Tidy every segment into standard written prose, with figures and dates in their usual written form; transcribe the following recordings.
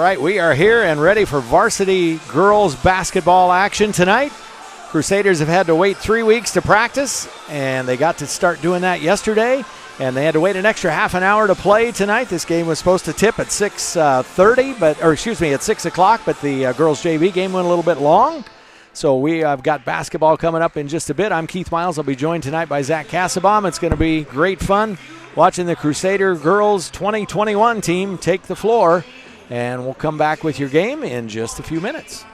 right, we are here and ready for varsity girls basketball action tonight. Crusaders have had to wait 3 weeks to practice, and they got to start doing that yesterday, and they had to wait an extra half an hour to play tonight. This game was supposed to tip at 6:30, at 6 o'clock, but the girls JV game went a little bit long. So we have got basketball coming up in just a bit. I'm Keith Miles. I'll be joined tonight by Zach Kassabaum. It's going to be great fun watching the Crusader girls 2021 team take the floor, and we'll come back with your game in just a few minutes.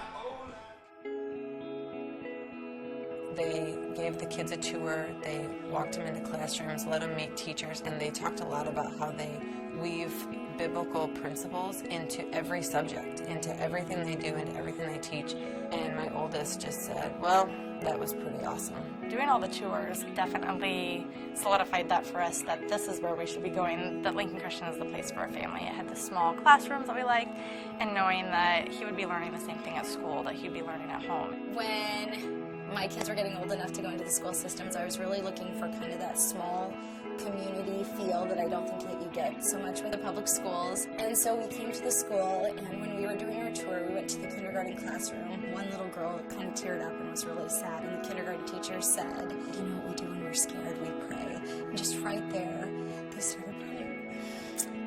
They gave the kids a tour, they walked them into classrooms, let them meet teachers, and they talked a lot about how they weave biblical principles into every subject, into everything they do, into everything they teach. And my oldest just said, well, that was pretty awesome. Doing all the tours definitely solidified that for us, that this is where we should be going, that Lincoln Christian is the place for our family. It had the small classrooms that we liked, and knowing that he would be learning the same thing at school that he'd be learning at home. When my kids were getting old enough to go into the school systems, I was really looking for kind of that small community feel that I don't think that you get so much with the public schools. And so we came to the school, and when we were doing our tour, we went to the kindergarten classroom. One little girl kind of teared up and was really sad, and the kindergarten teacher said, you know what we do when we're scared? We pray. And just right there, they started praying.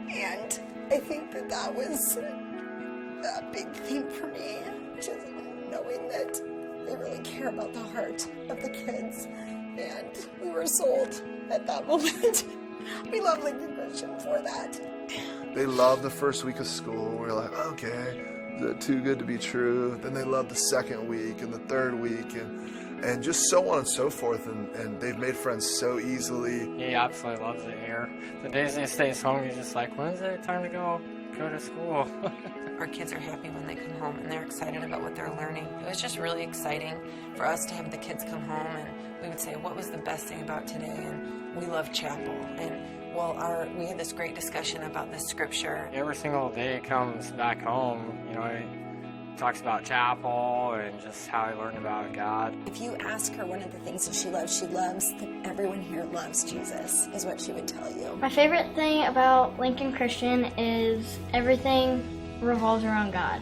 And I think that that was a big thing for me, just knowing that they really care about the heart of the kids. And we were sold at that moment. We love Lincoln Christian for that. They loved the first week of school. We were like, okay, is it too good to be true? Then they loved the second week and the third week and just so on and so forth. And they've made friends so easily. He absolutely loves it here. The days he stays home, he's just like, when's it time to go to school? Our kids are happy when they come home, and they're excited about what they're learning. It was just really exciting for us to have the kids come home, and we would say, what was the best thing about today? And we love chapel. And we had this great discussion about this scripture. Every single day he comes back home, he talks about chapel and just how he learned about God. If you ask her one of the things that she loves that everyone here loves Jesus, is what she would tell you. My favorite thing about Lincoln Christian is everything revolves around God.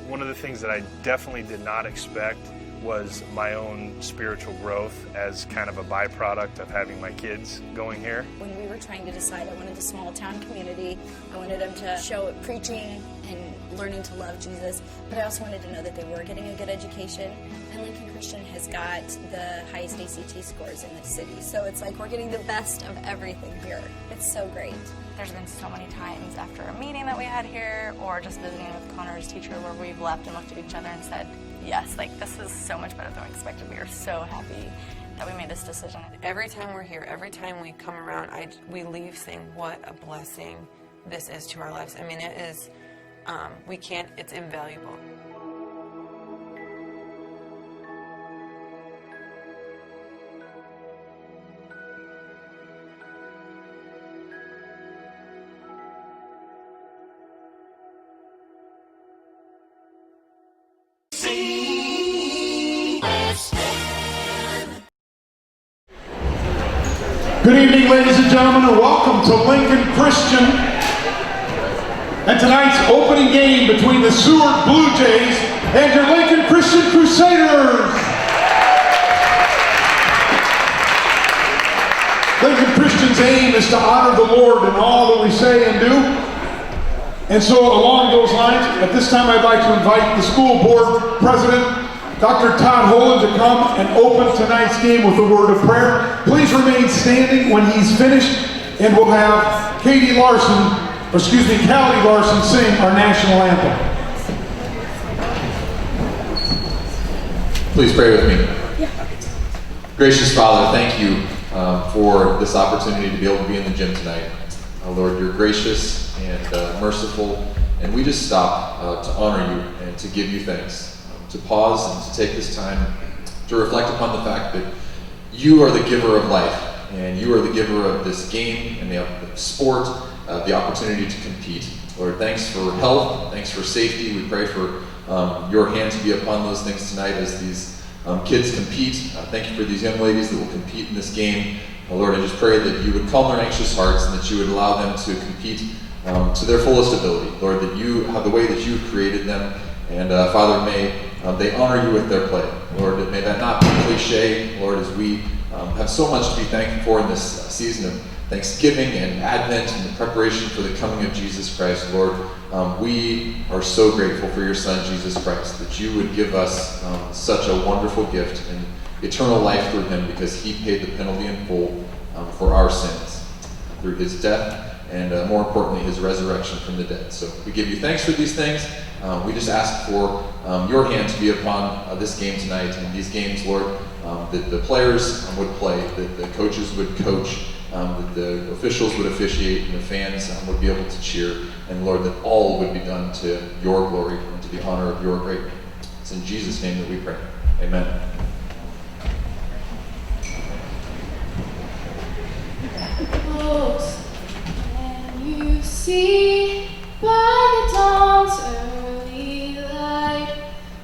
One of the things that I definitely did not expect was my own spiritual growth as kind of a byproduct of having my kids going here. When we were trying to decide, I wanted a small town community. I wanted them to show preaching and learning to love Jesus, but I also wanted to know that they were getting a good education. And Lincoln Christian has got the highest ACT scores in the city, so it's like we're getting the best of everything here. It's so great. There's been so many times after a meeting that we had here, or just visiting with Connor's teacher, where we've left and looked at each other and said, yes, this is so much better than we expected. We are so happy that we made this decision. Every time we're here, every time we come around, we leave saying what a blessing this is to our lives. I mean, it is, it's invaluable. Good evening, ladies and gentlemen, and welcome to Lincoln Christian and tonight's opening game between the Seward Bluejays and your Lincoln Christian Crusaders. Lincoln Christian's aim is to honor the Lord in all that we say and do. And so along those lines, at this time I'd like to invite the school board president, Dr. Todd Holland, to come and open tonight's game with a word of prayer. Please remain standing when he's finished, and we'll have Callie Larson sing our national anthem. Please pray with me. Yeah. Gracious Father, thank you for this opportunity to be able to be in the gym tonight. Lord, you're gracious and merciful, and we just stop to honor you and to give you thanks. To pause and to take this time to reflect upon the fact that you are the giver of life, and you are the giver of this game and the sport, the opportunity to compete. Lord, thanks for health, thanks for safety. We pray for your hand to be upon those things tonight as these kids compete. Thank you for these young ladies that will compete in this game. Lord, I just pray that you would calm their anxious hearts and that you would allow them to compete to their fullest ability, Lord, that you have the way that you created them. And Father, may they honor you with their play. Lord, may that not be cliche, Lord, as we have so much to be thankful for in this season of Thanksgiving and Advent and the preparation for the coming of Jesus Christ. Lord, we are so grateful for your Son, Jesus Christ, that you would give us such a wonderful gift and eternal life through him, because he paid the penalty in full for our sins through his death and more importantly, his resurrection from the dead. So we give you thanks for these things. We just ask for your hand to be upon this game tonight and these games, Lord, that the players would play, that the coaches would coach, that the officials would officiate, and the fans would be able to cheer, and Lord, that all would be done to your glory and to the honor of your great name. It's in Jesus' name that we pray. Amen. Can you see by the dawn's early light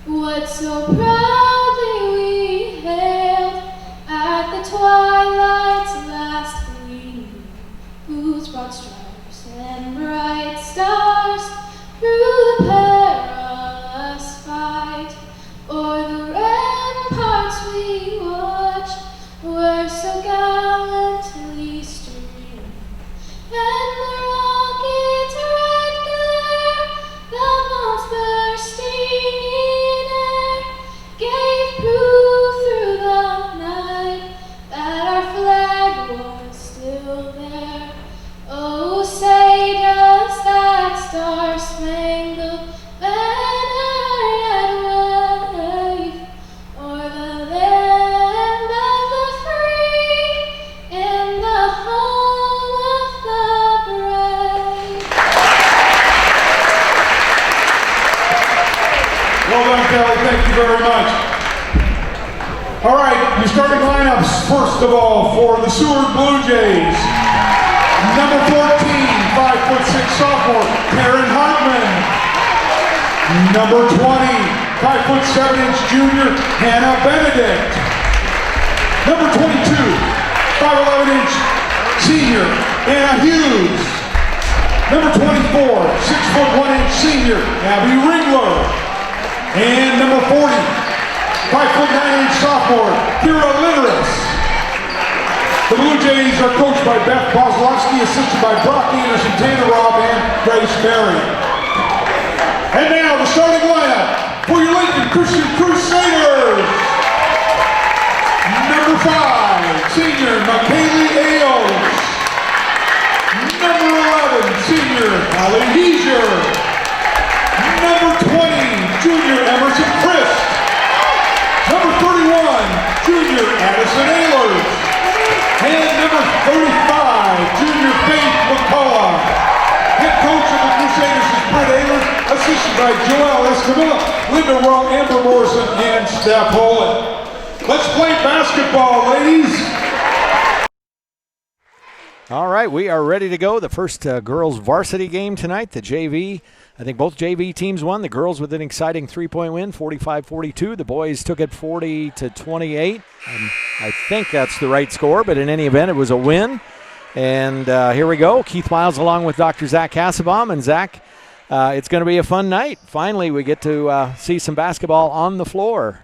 what so proudly we hailed at the twilight's last gleaming, whose broad stripes and bright stars through the perilous fight o'er the ramparts we watched were so gallantly streaming, and the rocket's red glare, the bombs bursting in air, gave proof through the night that our flag was still there. Oh, say does that star-spangled banner yet wave o'er the land of the free and the home of the brave? Well done, Kelly. Thank you very much. All right, your starting lineups, first of all, for the Seward Bluejays. Number 14, 5'6" sophomore, Karen Hartman. Number 20, 5'7" junior, Hannah Benedict. Number 22, 5'11" senior, Anna Hughes. Number 24, 6'1" senior, Abby Ringler. And number 40, 5'9" sophomore, Kira Litteris. The Blue Jays are coached by Beth Bozlowski, assisted by Brock Anderson, Tanner Robb, and Grace Berry. And now the starting lineup for your Lincoln Christian Crusaders. Number 5, senior McKaylee Ailes. Number 11, senior Allie Heesier. Number 20, junior Emerson Christ. Number 31, junior Addison Ehlers. And number 35, junior Faith McCullough. Head coach of the Crusaders is Britt Ehlers, assisted by Joelle Escamilla, Linda Rowe, Amber Morrison, and Steph Holland. Let's play basketball, ladies. All right, we are ready to go. The first girls varsity game tonight, the JV. I think both JV teams won. The girls with an exciting three-point win, 45-42. The boys took it 40-28. I think that's the right score, but in any event, it was a win. And here we go. Keith Miles along with Dr. Zach Hasselbaum. And Zach, it's going to be a fun night. Finally, we get to see some basketball on the floor.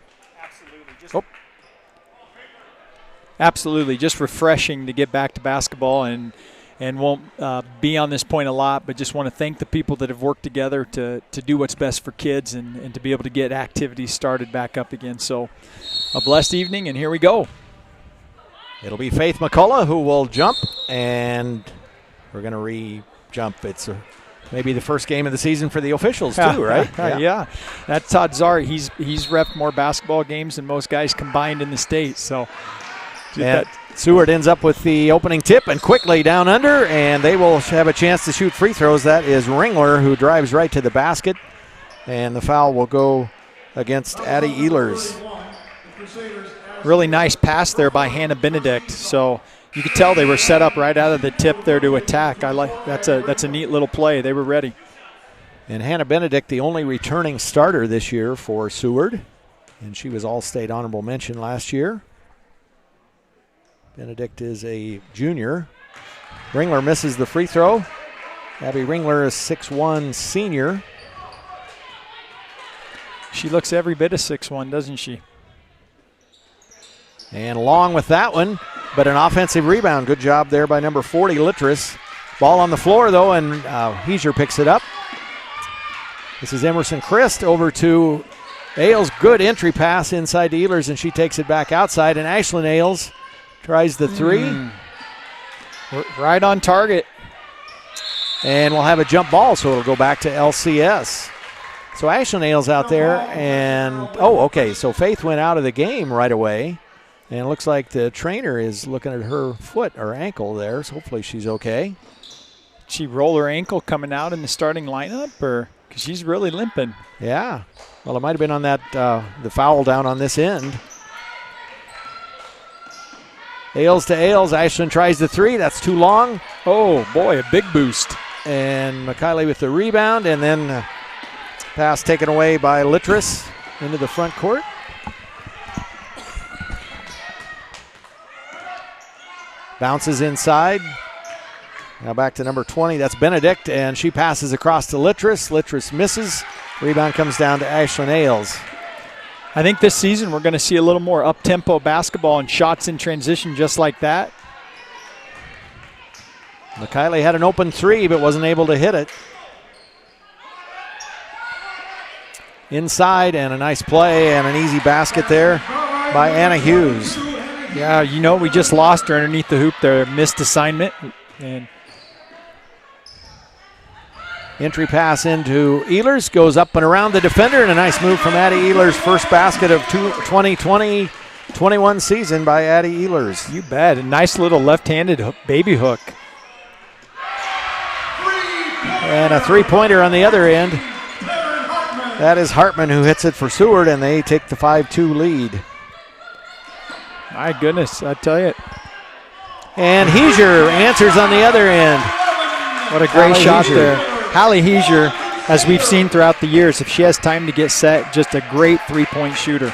Absolutely. Just refreshing to get back to basketball, and won't be on this point a lot, but just want to thank the people that have worked together to do what's best for kids and to be able to get activities started back up again. So a blessed evening, and here we go. It'll be Faith McCullough who will jump, and we're going to re-jump. It's maybe the first game of the season for the officials too, right? Yeah. That's Todd Zari. He's reffed more basketball games than most guys combined in the state. So and Seward ends up with the opening tip and quickly down under, and they will have a chance to shoot free throws. That is Ringler, who drives right to the basket, and the foul will go against Addie Ehlers. Really nice pass there by Hannah Benedict. So you could tell they were set up right out of the tip there to attack. I like that's a neat little play. They were ready. And Hannah Benedict, the only returning starter this year for Seward, and she was All-State honorable mention last year. Benedict is a junior. Ringler misses the free throw, Abby Ringler, a 6'1 senior. She looks every bit of 6'1", doesn't she? And along with that one, but an offensive rebound. Good job there by number 40, Littress. Ball on the floor, though, and Heiser picks it up. This is Emerson Christ over to Ailes. Good entry pass inside to Ehlers, and she takes it back outside. And Ashlyn Ailes tries the three. Right on target. And we'll have a jump ball, so it'll go back to LCS. So Ashlyn Ailes out there, and okay, so Faith went out of the game right away. And it looks like the trainer is looking at her foot or ankle there, so hopefully she's okay. She roll her ankle coming out in the starting lineup, or because she's really limping? Yeah. Well, it might have been on that the foul down on this end. Ailes to Ailes. Ashlyn tries the three. That's too long. Oh, boy, a big boost. And McKiley with the rebound, and then pass taken away by Littress into the front court. Bounces inside. Now back to number 20. That's Benedict, and she passes across to Littress. Littress misses. Rebound comes down to Ashlyn Ailes. I think this season we're going to see a little more up-tempo basketball and shots in transition just like that. McKiley had an open three, but wasn't able to hit it. Inside, and a nice play and an easy basket there by Anna Hughes. Yeah, you know, we just lost her underneath the hoop there. Missed assignment. And entry pass into Ehlers, goes up and around the defender, and a nice move from Addie Ehlers. First basket of 2020-21 season by Addie Ehlers. You bet. A nice little left-handed baby hook. And a three-pointer on the other end. That is Hartman who hits it for Seward, and they take the 5-2 lead. My goodness, I tell you. And Heiser answers on the other end. What a great shot there. Hallie Heiser, as we've seen throughout the years, if she has time to get set, just a great three-point shooter.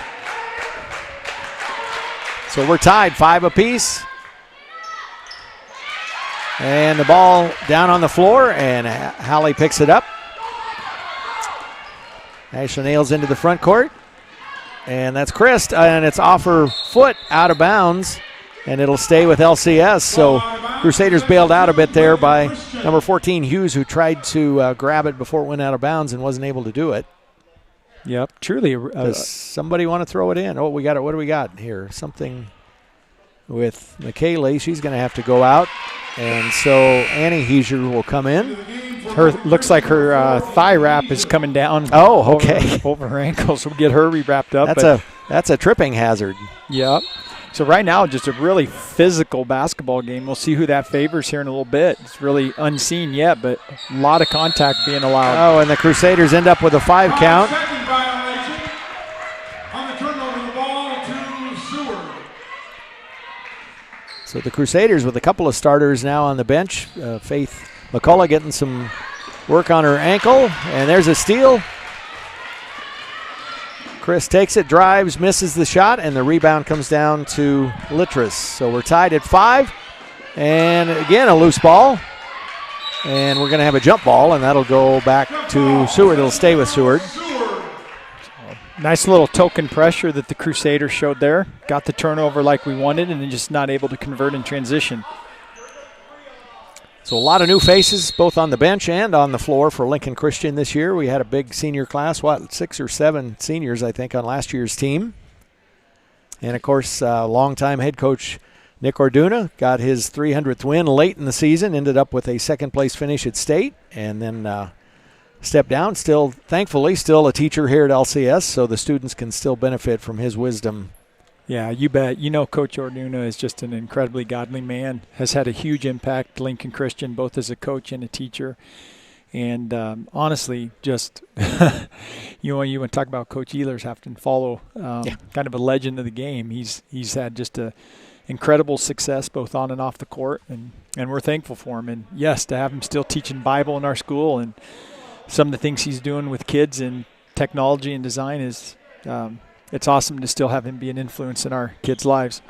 So we're tied 5 apiece. And the ball down on the floor, and Hallie picks it up. Ashlyn Ailes into the front court. And that's Christ, and it's off her foot out of bounds, and it'll stay with LCS. So Crusaders bailed out a bit there by number 14, Hughes, who tried to grab it before it went out of bounds and wasn't able to do it. Yep, truly. Does somebody want to throw it in? Oh, we got it. What do we got here? Something with McKaylee. She's going to have to go out. And so Annie Heiser will come in. Looks like her thigh wrap is coming down. Oh, okay. Over her ankles. We'll get her re-wrapped up. That's a tripping hazard. Yep. So right now, just a really physical basketball game. We'll see who that favors here in a little bit. It's really unseen yet, but a lot of contact being allowed. Oh, and the Crusaders end up with a 5 count. So the Crusaders with a couple of starters now on the bench. Faith McCullough getting some work on her ankle, and there's a steal. Chris takes it, drives, misses the shot, and the rebound comes down to Littress. So we're tied at 5, and again a loose ball, and we're going to have a jump ball, and that'll go back to Seward. It'll stay with Seward. Nice little token pressure that the Crusaders showed there. Got the turnover like we wanted, and then just not able to convert in transition. So a lot of new faces, both on the bench and on the floor for Lincoln Christian this year. We had a big senior class, 6 or 7 seniors, I think, on last year's team. And, of course, longtime head coach Nick Orduna got his 300th win late in the season, ended up with a second-place finish at state, and then stepped down. Thankfully, still a teacher here at LCS, so the students can still benefit from his wisdom. Yeah, you bet. You know, Coach Orduna is just an incredibly godly man, has had a huge impact, Lincoln Christian, both as a coach and a teacher. And honestly, just, you want to talk about Coach Ehlers having to follow kind of a legend of the game. He's had just a incredible success both on and off the court, and we're thankful for him. And, yes, to have him still teaching Bible in our school and some of the things he's doing with kids and technology and design is it's awesome to still have him be an influence in our kids' lives.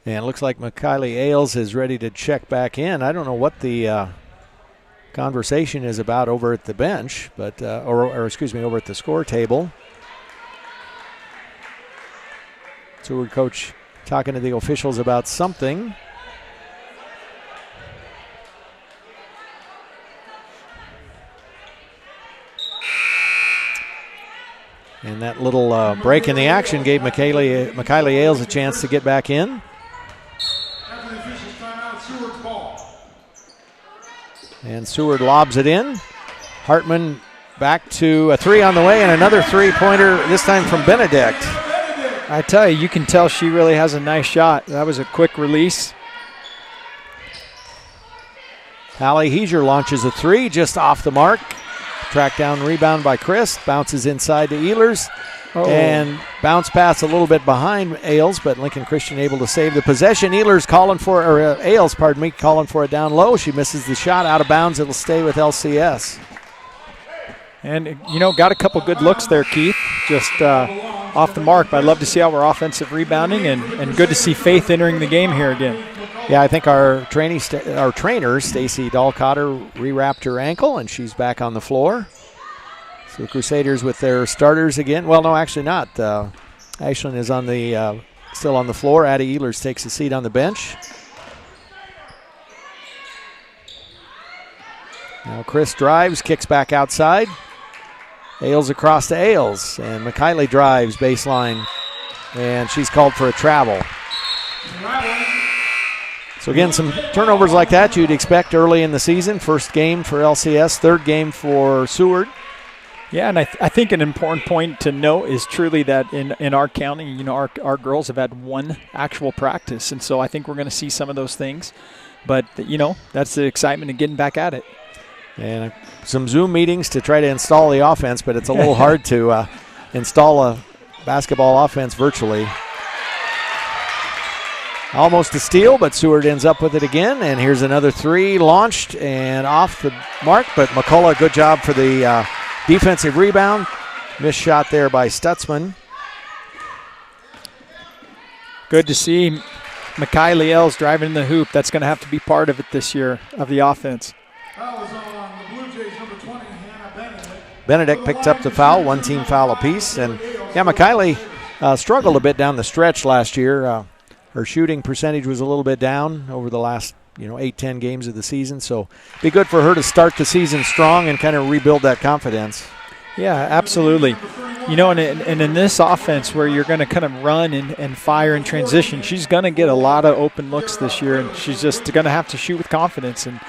And it looks like McKiley Ailes is ready to check back in. I don't know what the conversation is about over at the bench, but or excuse me, over at the score table. Seward coach talking to the officials about something. And that little break in the action gave McKiley Ailes a chance to get back in. After the officials timeout, Seward's ball. And Seward lobs it in. Hartman back to a three on the way, and another three-pointer, this time from Benedict. I tell you, you can tell she really has a nice shot. That was a quick release. Hallie Heiser launches a three just off the mark. Track down rebound by Chris. Bounces inside to Ehlers. And bounce pass a little bit behind Ailes, but Lincoln Christian able to save the possession. Ailes calling for it down low. She misses the shot, out of bounds. It'll stay with LCS. And, got a couple good looks there, Keith. Just off the mark, but I'd love to see our offensive rebounding, and good to see Faith entering the game here again. Yeah, I think our trainer, Stacy Dahlcotter, rewrapped her ankle, and she's back on the floor. So the Crusaders with their starters again. Well, no, actually not. Ashlyn is on the still on the floor. Addie Ehlers takes a seat on the bench. Now Chris drives, kicks back outside. Ailes across to Ailes, and McKiley drives baseline, and she's called for a travel. So again, some turnovers like that you'd expect early in the season. First game for LCS, third game for Seward. Yeah, and I think an important point to note is truly that in our county, our girls have had one actual practice, and so I think we're going to see some of those things. But, that's the excitement of getting back at it. And some Zoom meetings to try to install the offense, but it's a little hard to install a basketball offense virtually. Almost a steal, but Seward ends up with it again. And here's another three launched and off the mark, but McCullough, good job for the defensive rebound. Missed shot there by Stutzman. Good to see McKiley Ailes driving the hoop. That's going to have to be part of it this year, of the offense. Foul is on the Blue Jays, number 20, Hannah Benedict. Benedict picked up the foul, one team foul apiece. And, yeah, McKiley struggled a bit down the stretch last year. Her shooting percentage was a little bit down over the last 8-10 games of the season. So be good for her to start the season strong and kind of rebuild that confidence. Yeah, absolutely. And in this offense where you're going to kind of run and fire in transition, she's going to get a lot of open looks this year, and she's just going to have to shoot with confidence. And,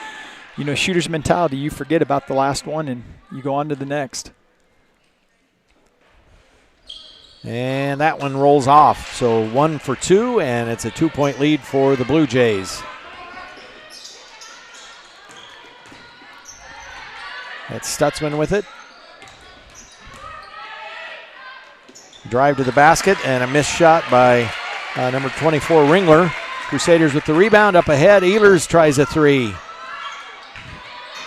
shooter's mentality, you forget about the last one and you go on to the next. And that one rolls off. So 1 for 2, and it's a 2-point lead for the Blue Jays. That's Stutzman with it. Drive to the basket, and a missed shot by number 24, Ringler. Crusaders with the rebound up ahead. Ehlers tries a three.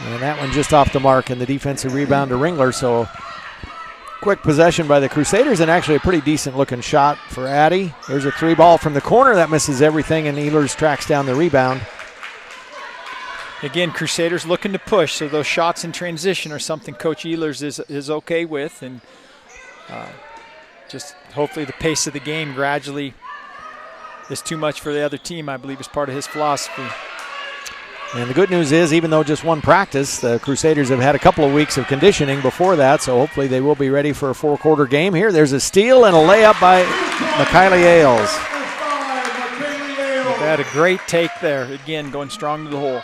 And that one just off the mark, and the defensive rebound to Ringler. So quick possession by the Crusaders, and actually a pretty decent looking shot for Addie. There's a three ball from the corner that misses everything, and Ehlers tracks down the rebound. Again, Crusaders looking to push, so those shots in transition are something Coach Ehlers is okay with, and just hopefully the pace of the game gradually is too much for the other team, I believe is part of his philosophy. And the good news is, even though just one practice, the Crusaders have had a couple of weeks of conditioning before that, so hopefully they will be ready for a four-quarter game here. There's a steal and a layup by McKiley Ailes. They had a great take there, again, going strong to the hole.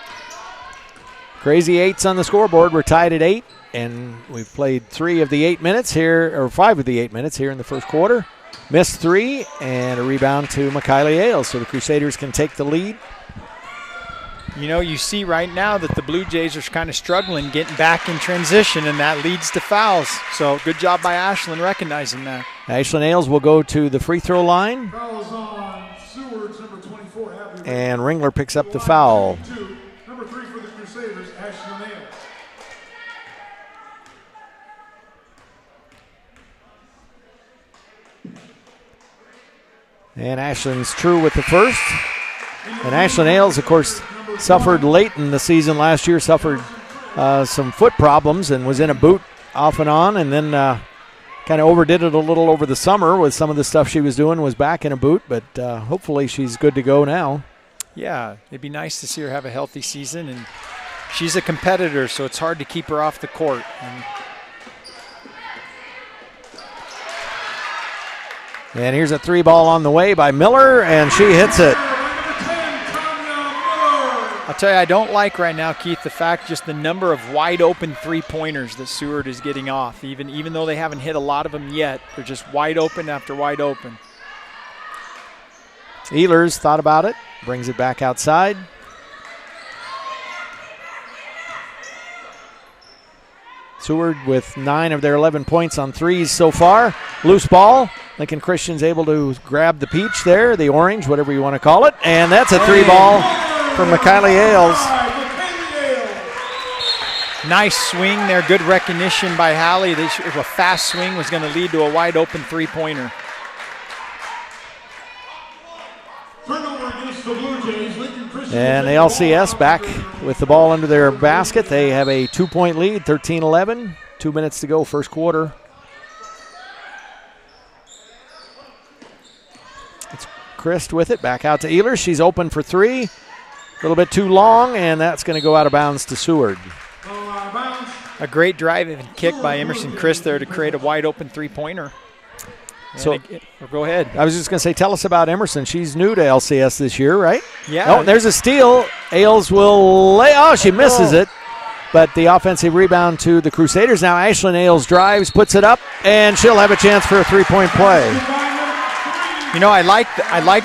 Crazy eights on the scoreboard. We're tied at 8, and we've played 5 of the 8 minutes here in the first quarter. Missed 3, and a rebound to McKiley Ailes, so the Crusaders can take the lead. You see right now that the Blue Jays are kind of struggling getting back in transition, and that leads to fouls. So good job by Ashlyn recognizing that. Ashlyn Ailes will go to the free throw line. Foul is on Seward's number 24, Abby. And Ringler picks up the foul. Number 3 for the Crusaders, Ashlyn Ailes. And Ashlyn's true with the first. And Ashlyn Ailes, of course, suffered late in the season last year, suffered some foot problems and was in a boot off and on, and then kind of overdid it a little over the summer with some of the stuff she was doing, was back in a boot, but hopefully she's good to go now. Yeah, it'd be nice to see her have a healthy season, and she's a competitor, so it's hard to keep her off the court. And here's a 3 ball on the way by Miller, and she hits it. I'll tell you, I don't like right now, Keith, the fact just the number of wide open 3-pointers that Seward is getting off. Even though they haven't hit a lot of them yet, they're just wide open after wide open. Ehlers thought about it, brings it back outside. Seward with 9 of their 11 points on threes so far. Loose ball. Lincoln Christian's able to grab the peach there, the orange, whatever you want to call it. And that's a 3 ball from McKiley Ailes. Nice swing there. Good recognition by Hallie. A fast swing was going to lead to a wide open 3-pointer. And the LCS back with the ball under their basket. They have a 2-point lead, 13-11. 2 minutes to go, first quarter. It's Christ with it, back out to Ehlers. She's open for 3. A little bit too long, and that's going to go out of bounds to Seward. A great drive and kick by Emerson Christ there to create a wide open 3-pointer. So go ahead. I was just going to say, tell us about Emerson. She's new to LCS this year, right? Yeah. Oh, there's a steal. Ailes will lay. Oh, she misses it. But the offensive rebound to the Crusaders. Now Ashlyn Ailes drives, puts it up, and she'll have a chance for a 3-point play. You know, I like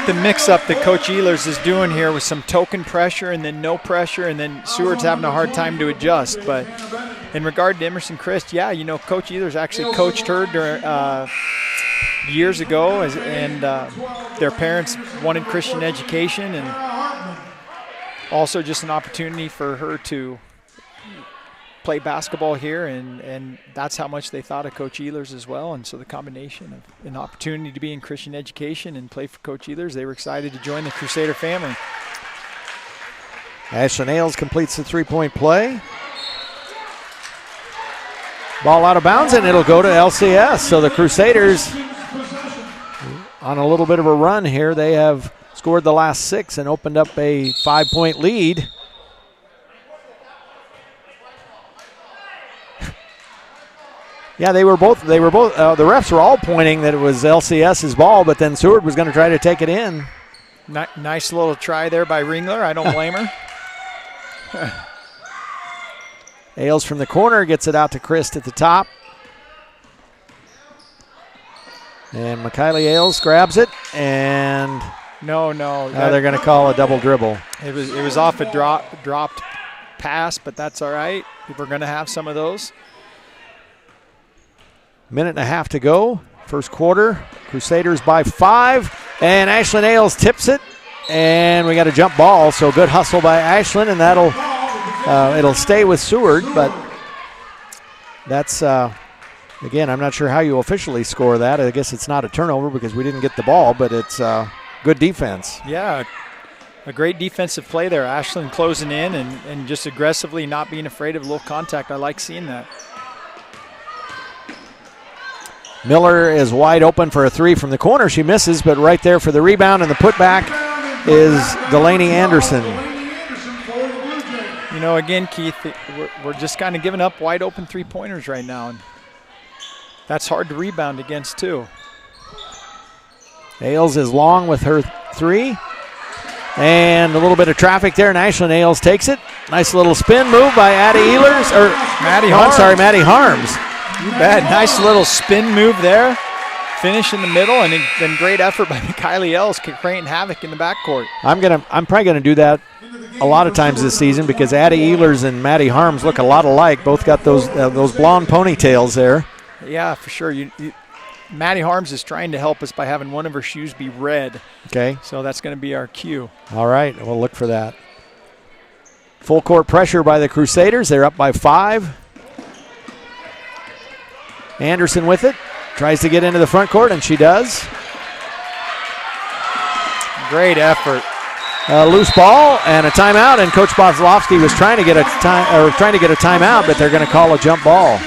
the mix-up that Coach Ehlers is doing here with some token pressure and then no pressure, and then Seward's having a hard time to adjust. But in regard to Emerson Christ, yeah, you know, Coach Ehlers actually coached her during, years ago, and their parents wanted Christian education, and also just an opportunity for her to play basketball here, and that's how much they thought of Coach Ehlers as well. And so the combination of an opportunity to be in Christian education and play for Coach Ehlers, they were excited to join the Crusader family. Ashlyn Ailes completes the 3-point play. Ball out of bounds, and it'll go to LCS. So the Crusaders on a little bit of a run here. They have scored the last 6 and opened up a 5-point lead. Yeah, they were both. The refs were all pointing that it was LCS's ball, but then Seward was going to try to take it in. Nice little try there by Ringler. I don't blame her. Ailes from the corner gets it out to Christ at the top. And McKiley Ailes grabs it, and no. Now they're going to call a double dribble. It was off a dropped pass, but that's all right. We're going to have some of those. Minute and a half to go, first quarter. Crusaders by 5, and Ashlyn Ailes tips it, and we got a jump ball. So good hustle by Ashlyn, and it'll stay with Seward, but that's again, I'm not sure how you officially score that. I guess it's not a turnover because we didn't get the ball, but it's good defense. Yeah, a great defensive play there. Ashlyn closing in and just aggressively not being afraid of a little contact. I like seeing that. Miller is wide open for a 3 from the corner. She misses, but right there for the rebound and the putback is Delaney Anderson. You know, again, Keith, we're just kind of giving up wide open 3-pointers right now, and that's hard to rebound against too. Ailes is long with her 3. And a little bit of traffic there, and Ashlyn Ailes takes it. Nice little spin move by Maddie Harms. You bet. Nice little spin move there. Finish in the middle, and then great effort by McKiley Ailes creating havoc in the backcourt. I'm probably gonna do that a lot of times this season because Addie Ehlers and Maddie Harms look a lot alike. Both got those blonde ponytails there. Yeah, for sure. Maddie Harms is trying to help us by having one of her shoes be red. Okay. So that's going to be our cue. All right, we'll look for that. Full court pressure by the Crusaders. They're up by 5. Anderson with it. Tries to get into the front court, and she does. Great effort. loose ball and a timeout, and Coach Boslovsky was trying to get a timeout, but they're going to call a jump ball.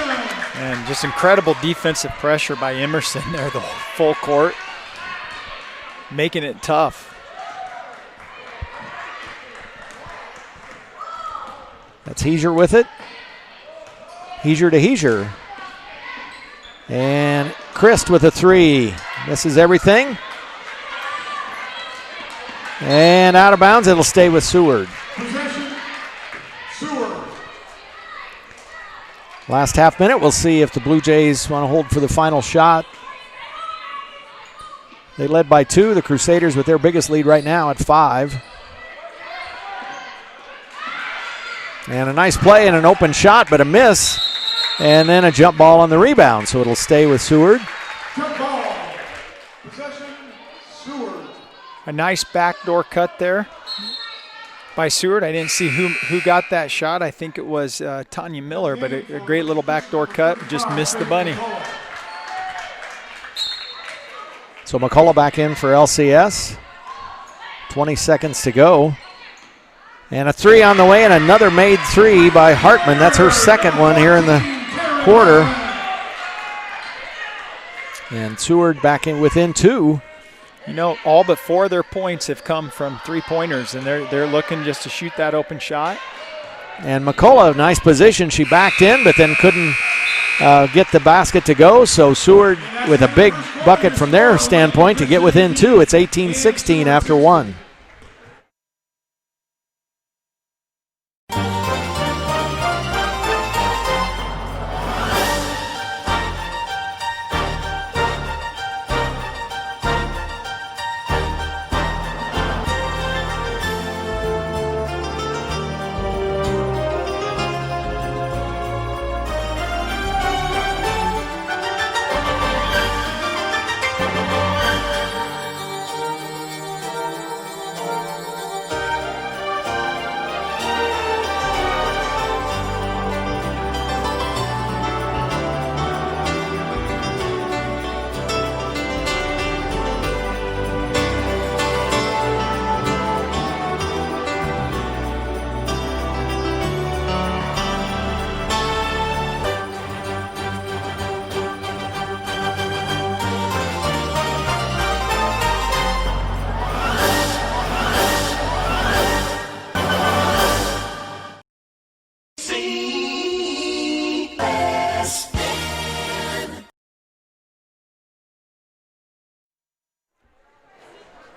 And just incredible defensive pressure by Emerson there, the full court, making it tough. That's Heiser with it. Heiser to Heiser. And Christ with a three. Misses everything. And out of bounds, it'll stay with Seward. Possession, Seward. Last half minute, we'll see if the Blue Jays want to hold for the final shot. They led by 2. The Crusaders with their biggest lead right now at 5. And a nice play and an open shot, but a miss. And then a jump ball on the rebound, so it'll stay with Seward. Jump ball. Possession, Seward. A nice backdoor cut there by Seward. I didn't see who got that shot. I think it was Tanya Miller, but a great little backdoor cut. Just missed the bunny. So McCullough back in for LCS. 20 seconds to go. And a three on the way, and another made three by Hartman. That's her second one here in the quarter. And Seward back in within 2. You know, all but 4 of their points have come from three-pointers, and they're looking just to shoot that open shot. And McCullough, nice position. She backed in, but then couldn't get the basket to go. So Seward with a big bucket from their standpoint to get within 2. It's 18-16 after 1.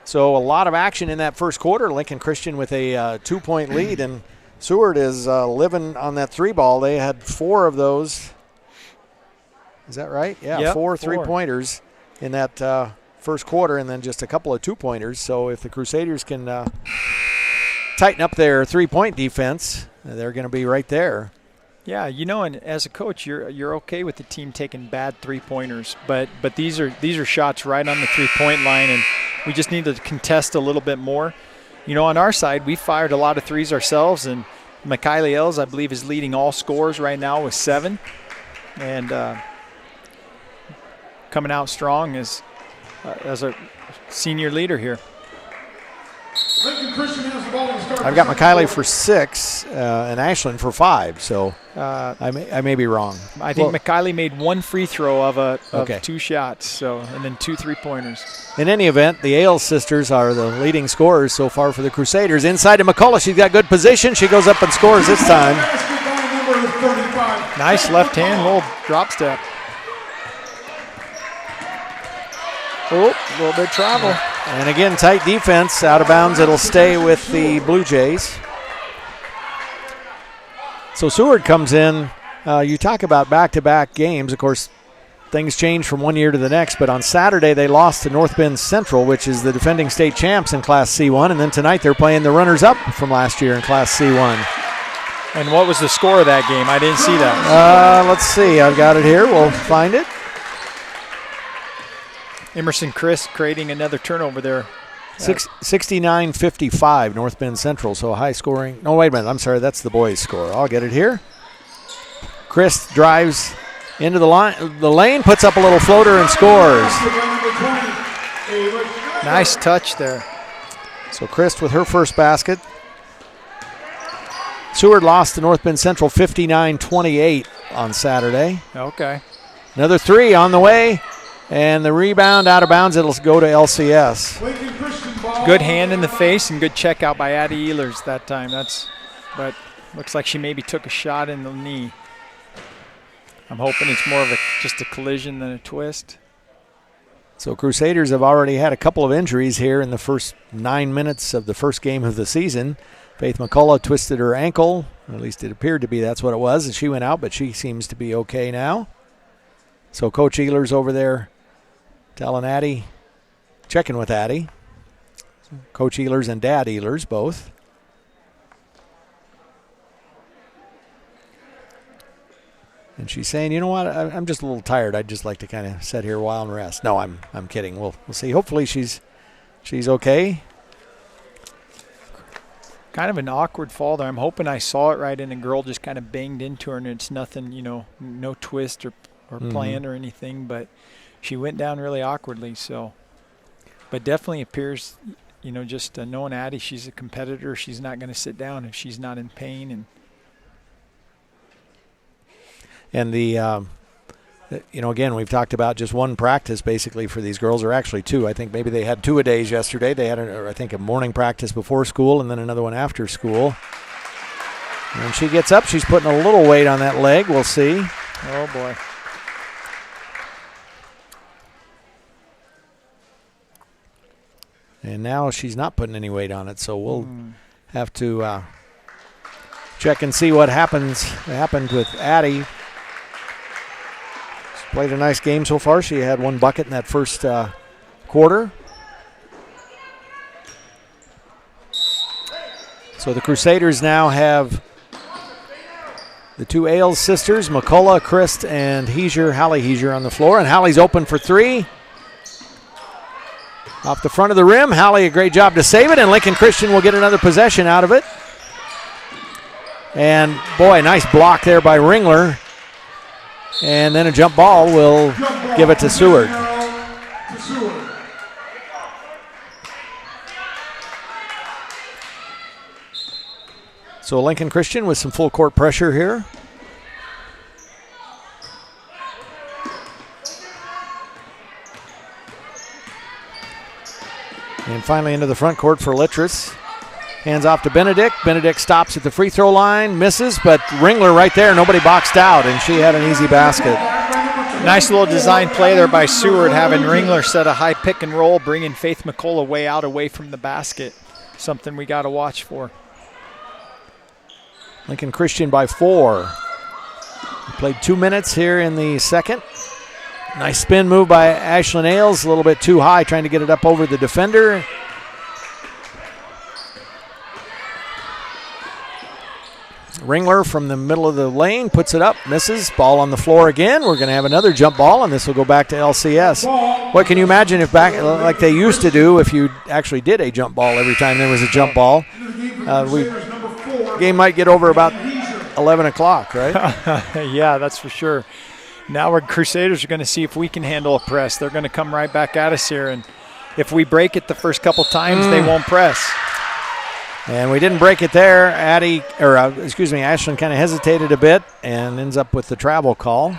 So a lot of action in that first quarter. Lincoln Christian with a 2-point lead, and Seward is living on that 3 ball. They had 4 of those. Is that right? Yeah, yep, 4 3-pointers in that first quarter, and then just a couple of 2-pointers. So if the Crusaders can tighten up their 3-point defense, they're going to be right there. Yeah, you know, and as a coach, you're okay with the team taking bad 3-pointers, but these are shots right on the 3-point line, and we just need to contest a little bit more. You know, on our side, we fired a lot of threes ourselves, and Mikayla Ells, I believe, is leading all scorers right now with 7, and coming out strong as a senior leader here. Lincoln Christian has the ball to start. I've got McKiley for 6 and Ashland for 5, so I may be wrong. I think McKiley made 1 free throw of 2 shots, so, and then 2 3-pointers. In any event, the Ailes sisters are the leading scorers so far for the Crusaders. Inside to McCullough, she's got good position. She goes up and scores this time. Nice left hand, little drop step. Oh, a little bit of travel. And again, tight defense. Out of bounds, it'll stay with the Blue Jays. So Seward comes in. You talk about back-to-back games. Of course, things change from one year to the next, but on Saturday they lost to North Bend Central, which is the defending state champs in Class C1, and then tonight they're playing the runners-up from last year in Class C1. And what was the score of that game? I didn't see that. Let's see. I've got it here. We'll find it. Emerson Chris creating another turnover there. 69-55, North Bend Central, so high scoring. No, wait a minute. I'm sorry. That's the boys' score. I'll get it here. Chris drives into the lane, puts up a little floater and scores. Nice touch there. So Christ with her first basket. Seward lost to North Bend Central 59-28 on Saturday. Okay. Another three on the way, and the rebound out of bounds. It'll go to LCS. Good hand in the face and good check out by Addie Ehlers that time. But looks like she maybe took a shot in the knee. I'm hoping it's more of just a collision than a twist. So Crusaders have already had a couple of injuries here in the first 9 minutes of the first game of the season. Faith McCullough twisted her ankle, or at least it appeared to be that's what it was, and she went out, but she seems to be okay now. So Coach Ehlers over there telling Addie, checking with Addie. Coach Ehlers and Dad Ehlers both. And she's saying, you know what, I'm just a little tired. I'd just like to kind of sit here a while and rest. No, I'm kidding. We'll see. Hopefully she's okay. Kind of an awkward fall there. I'm hoping I saw it right, and the girl just kind of banged into her, and it's nothing, no twist or plan or anything, but she went down really awkwardly. So, but definitely appears, just knowing Addie, she's a competitor. She's not going to sit down if she's not in pain. And the, again, we've talked about just one practice basically for these girls, or actually two. I think maybe they had 2-a-days yesterday. They had, a morning practice before school and then another one after school. And when she gets up, she's putting a little weight on that leg. We'll see. Oh, boy. And now she's not putting any weight on it, so we'll have to check and see what happened with Addie. Played a nice game so far. She had one bucket in that first quarter. So the Crusaders now have the two Ailes sisters, McCullough, Christ, and Hallie Heiser on the floor. And Hallie's open for three. Off the front of the rim. Hallie, a great job to save it, and Lincoln Christian will get another possession out of it. And, boy, nice block there by Ringler. And then a jump ball will give it to Seward. So Lincoln Christian with some full court pressure here. And finally into the front court for Littrus. Hands off to Benedict. Benedict stops at the free throw line, misses, but Ringler right there, nobody boxed out, and she had an easy basket. Nice little design play there by Seward, having Ringler set a high pick and roll, bringing Faith McCullough way out away from the basket. Something we got to watch for. Lincoln Christian by 4. We played 2 minutes here in the second. Nice spin move by Ashlyn Ailes, a little bit too high, trying to get it up over the defender. Ringler from the middle of the lane puts it up, misses, ball on the floor again. We're going to have another jump ball, and this will go back to LCS. What can you imagine if back like they used to do if you actually did a jump ball every time there was a jump ball? Game might get over about 11 o'clock, right? Yeah, that's for sure. Now our Crusaders are going to see if we can handle a press. They're going to come right back at us here, and if we break it the first couple times, they won't press. And we didn't break it there. Ashlyn kind of hesitated a bit and ends up with the travel call.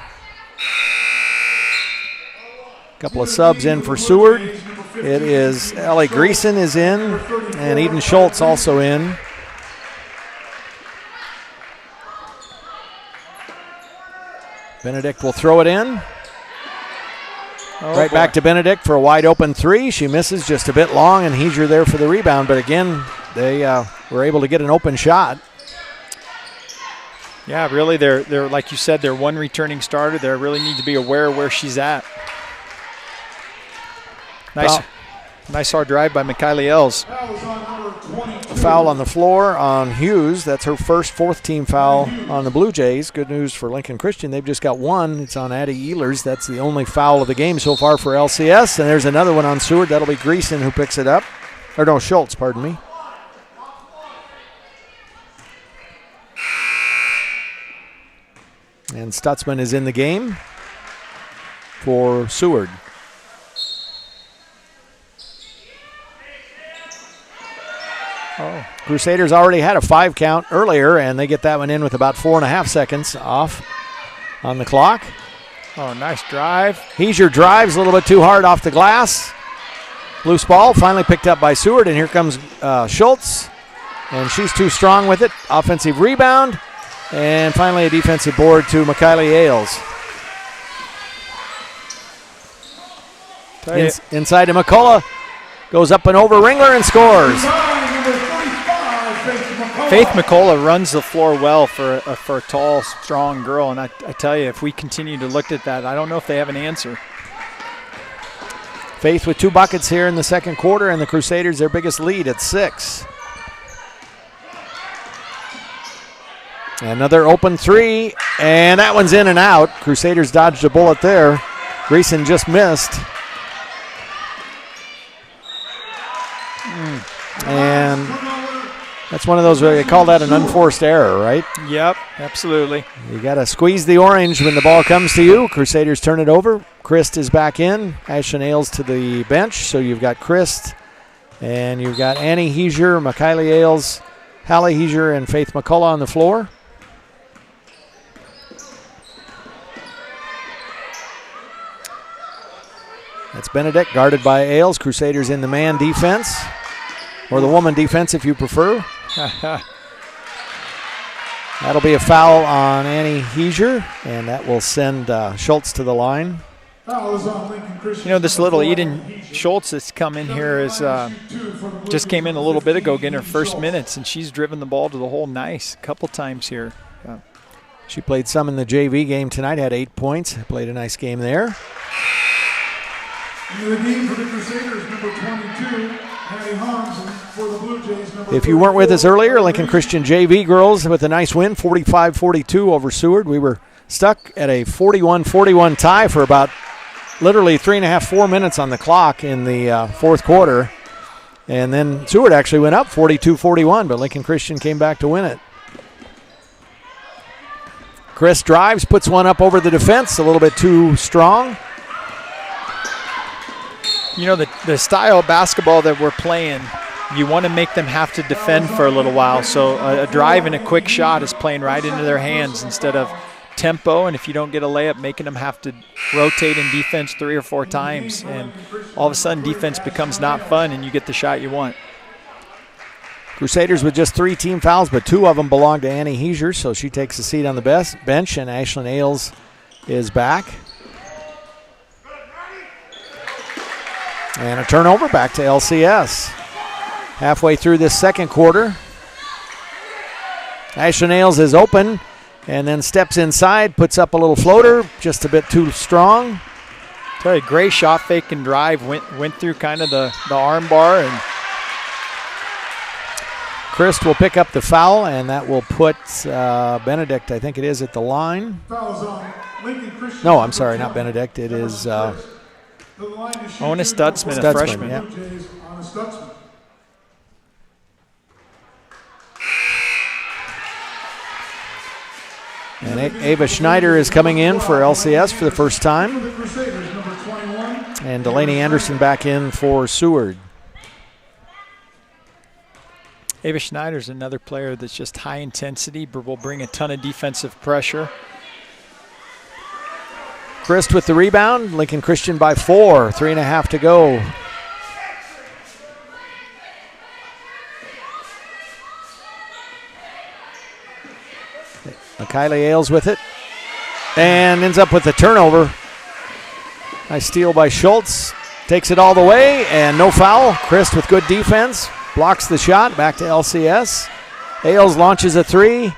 Couple of subs in for Seward. It is Ellie Greason is in, and Eden Schultz also in. Benedict will throw it in. Back to Benedict for a wide open three. She misses just a bit long, and Heiser there for the rebound. But again, they were able to get an open shot. Yeah, really, they're like you said, they're one returning starter. They really need to be aware of where she's at. Nice hard drive by Mikayla Ells. A foul on the floor on Hughes. That's her first fourth-team foul on the Blue Jays. Good news for Lincoln Christian. They've just got one. It's on Addie Ehlers. That's the only foul of the game so far for LCS. And there's another one on Seward. That'll be Greason who picks it up. Or no, Schultz, pardon me. And Stutzman is in the game for Seward. Oh. Crusaders already had a 5 count earlier, and they get that one in with about 4.5 seconds off on the clock. Oh, nice drive. Heesier drives a little bit too hard off the glass. Loose ball finally picked up by Seward, and here comes Schultz, and she's too strong with it. Offensive rebound, and finally a defensive board to Makaylee Ehlers. Inside to McCullough, goes up and over Ringler and scores. Faith McCullough runs the floor well for a tall, strong girl, and I tell you, if we continue to look at that, I don't know if they have an answer. Faith with 2 buckets here in the second quarter, and the Crusaders their biggest lead at 6. Another open 3, and that one's in and out. Crusaders dodged a bullet there. Greason just missed. And that's one of those where they call that an unforced error, right? Yep, absolutely. You got to squeeze the orange when the ball comes to you. Crusaders turn it over. Christ is back in. Ashlyn Ehlers to the bench. So you've got Christ, and you've got Annie Heesier, Makaylee Ehlers, Hallie Heesier, and Faith McCullough on the floor. That's Benedict guarded by Ehlers. Crusaders in the man defense, or the woman defense if you prefer. That'll be a foul on Annie Heesier, and that will send Schultz to the line. You know, this little Eden Schultz that's come in here is just came in a little bit ago getting her first minutes, and she's driven the ball to the hole nice a couple times here. She played some in the JV game tonight, had 8 points, played a nice game there. In the game for the Crusaders, number 22, Hattie Hans, and for the Bluejays, number If you weren't with us earlier, Lincoln Christian JV girls with a nice win, 45-42 over Seward. We were stuck at a 41-41 tie for about literally 3.5-4 minutes on the clock in the fourth quarter. And then Seward actually went up 42-41, but Lincoln Christian came back to win it. Chris drives, puts one up over the defense, a little bit too strong. You know, the style of basketball that we're playing, you want to make them have to defend for a little while. So a drive and a quick shot is playing right into their hands instead of tempo, and if you don't get a layup, making them have to rotate in defense 3 or 4 times. And all of a sudden, defense becomes not fun, and you get the shot you want. Crusaders with just 3 team fouls, but 2 of them belong to Annie Heesier, so she takes a seat on the bench, and Ashlyn Ehlers is back. And a turnover back to LCS. Halfway through this second quarter. Ashlyn Ehlers is open and then steps inside, puts up a little floater, just a bit too strong. Tell you, great shot fake and drive, went through kind of the arm bar. And Christ will pick up the foul, and that will put Benedict, I think it is, at the line. No, I'm sorry, not Benedict. It is Ona Stutzman, a freshman. Yeah. And Ava Schneider is coming in for LCS for the first time. And Delaney Anderson back in for Seward. Ava Schneider's another player that's just high intensity, but will bring a ton of defensive pressure. Christ with the rebound. Lincoln Christian by 4. 3.5 to go. Makaylee Ehlers with it. And ends up with the turnover. Nice steal by Schultz. Takes it all the way, and no foul. Christ with good defense. Blocks the shot. Back to LCS. Ehlers launches a 3.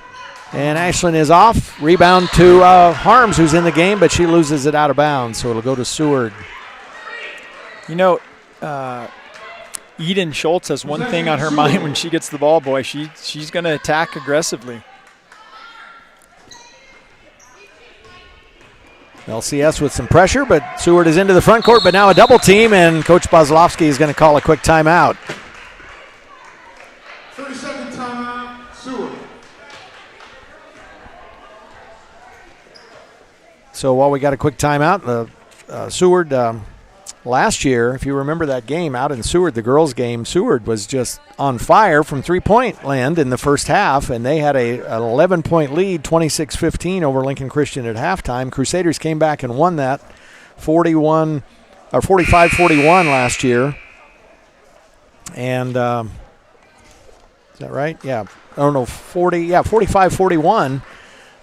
And Ashlyn is off. Rebound to Harms, who's in the game, but she loses it out of bounds, so it'll go to Seward. You know, Eden Schultz has one thing on her mind when she gets the ball, boy. She's going to attack aggressively. LCS with some pressure, but Seward is into the front court, but now a double team, and Coach Bozlowski is going to call a quick timeout. 30-second timeout, Seward. So while we got a quick timeout, Seward last year, if you remember that game out in Seward, the girls' game, Seward was just on fire from three-point land in the first half, and they had an 11-point lead, 26-15 over Lincoln Christian at halftime. Crusaders came back and won that 45-41 last year. And is that right? Yeah. Oh, no, 45-41.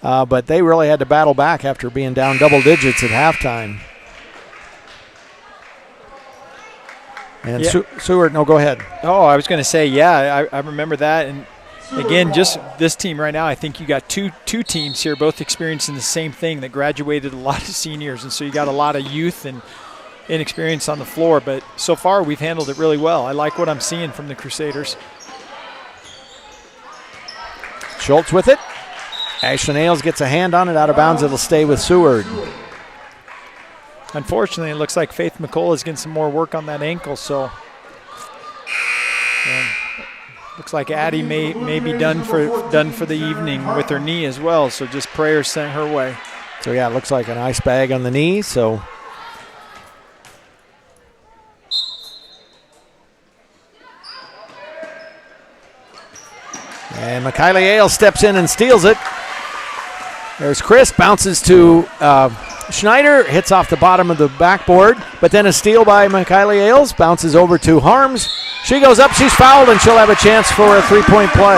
But they really had to battle back after being down double digits at halftime. And Seward, no, go ahead. Oh, I was going to say, yeah, I remember that. And again, just this team right now, I think you got two teams here both experiencing the same thing, that graduated a lot of seniors. And so you got a lot of youth and inexperience on the floor. But so far, we've handled it really well. I like what I'm seeing from the Crusaders. Schultz with it. Ashlyn Ailes gets a hand on it, out of bounds. It'll stay with Seward. Unfortunately, it looks like Faith McCullough is getting some more work on that ankle, so looks like Addie may be done for the evening with her knee as well. So just prayers sent her way. So yeah, it looks like an ice bag on the knee. So and Mikayla Ailes steps in and steals it. There's Chris, bounces to Schneider, hits off the bottom of the backboard, but then a steal by Mikayla Ailes, bounces over to Harms. She goes up, she's fouled, and she'll have a chance for a three-point play.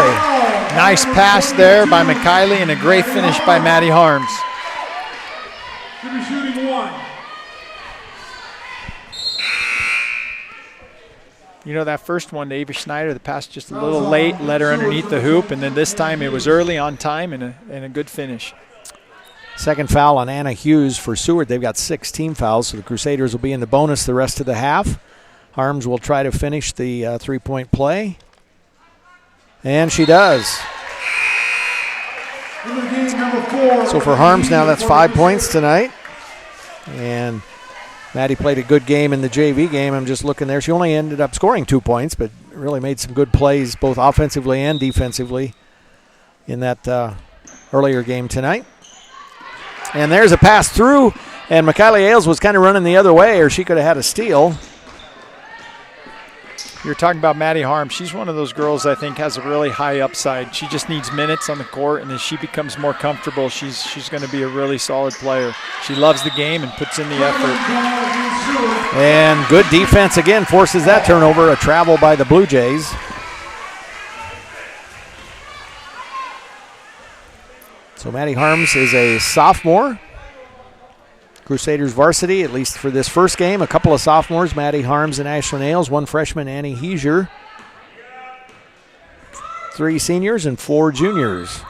Nice pass there by Mikayla and a great finish by Maddie Harms. Should be shooting one. You know, that first one to Ava Schneider, the pass just a little late, led her underneath the hoop, and then this time it was early, on time, and a good finish. Second foul on Anna Hughes for Seward. They've got 6 team fouls, so the Crusaders will be in the bonus the rest of the half. Harms will try to finish the three-point play. And she does. So for Harms now, that's 5 points tonight. And Maddie played a good game in the JV game. I'm just looking there. She only ended up scoring 2 points, but really made some good plays both offensively and defensively in that earlier game tonight. And there's a pass through, and Mikayla Ailes was kind of running the other way, or she could have had a steal. You're talking about Maddie Harms. She's one of those girls I think has a really high upside. She just needs minutes on the court, and as she becomes more comfortable, she's going to be a really solid player. She loves the game and puts in the effort. And good defense again, forces that turnover, a travel by the Blue Jays. So Maddie Harms is a sophomore. Crusaders varsity, at least for this first game. A couple of sophomores, Maddie Harms and Ashlyn Ailes. 1 freshman, Annie Heiser. 3 seniors and 4 juniors.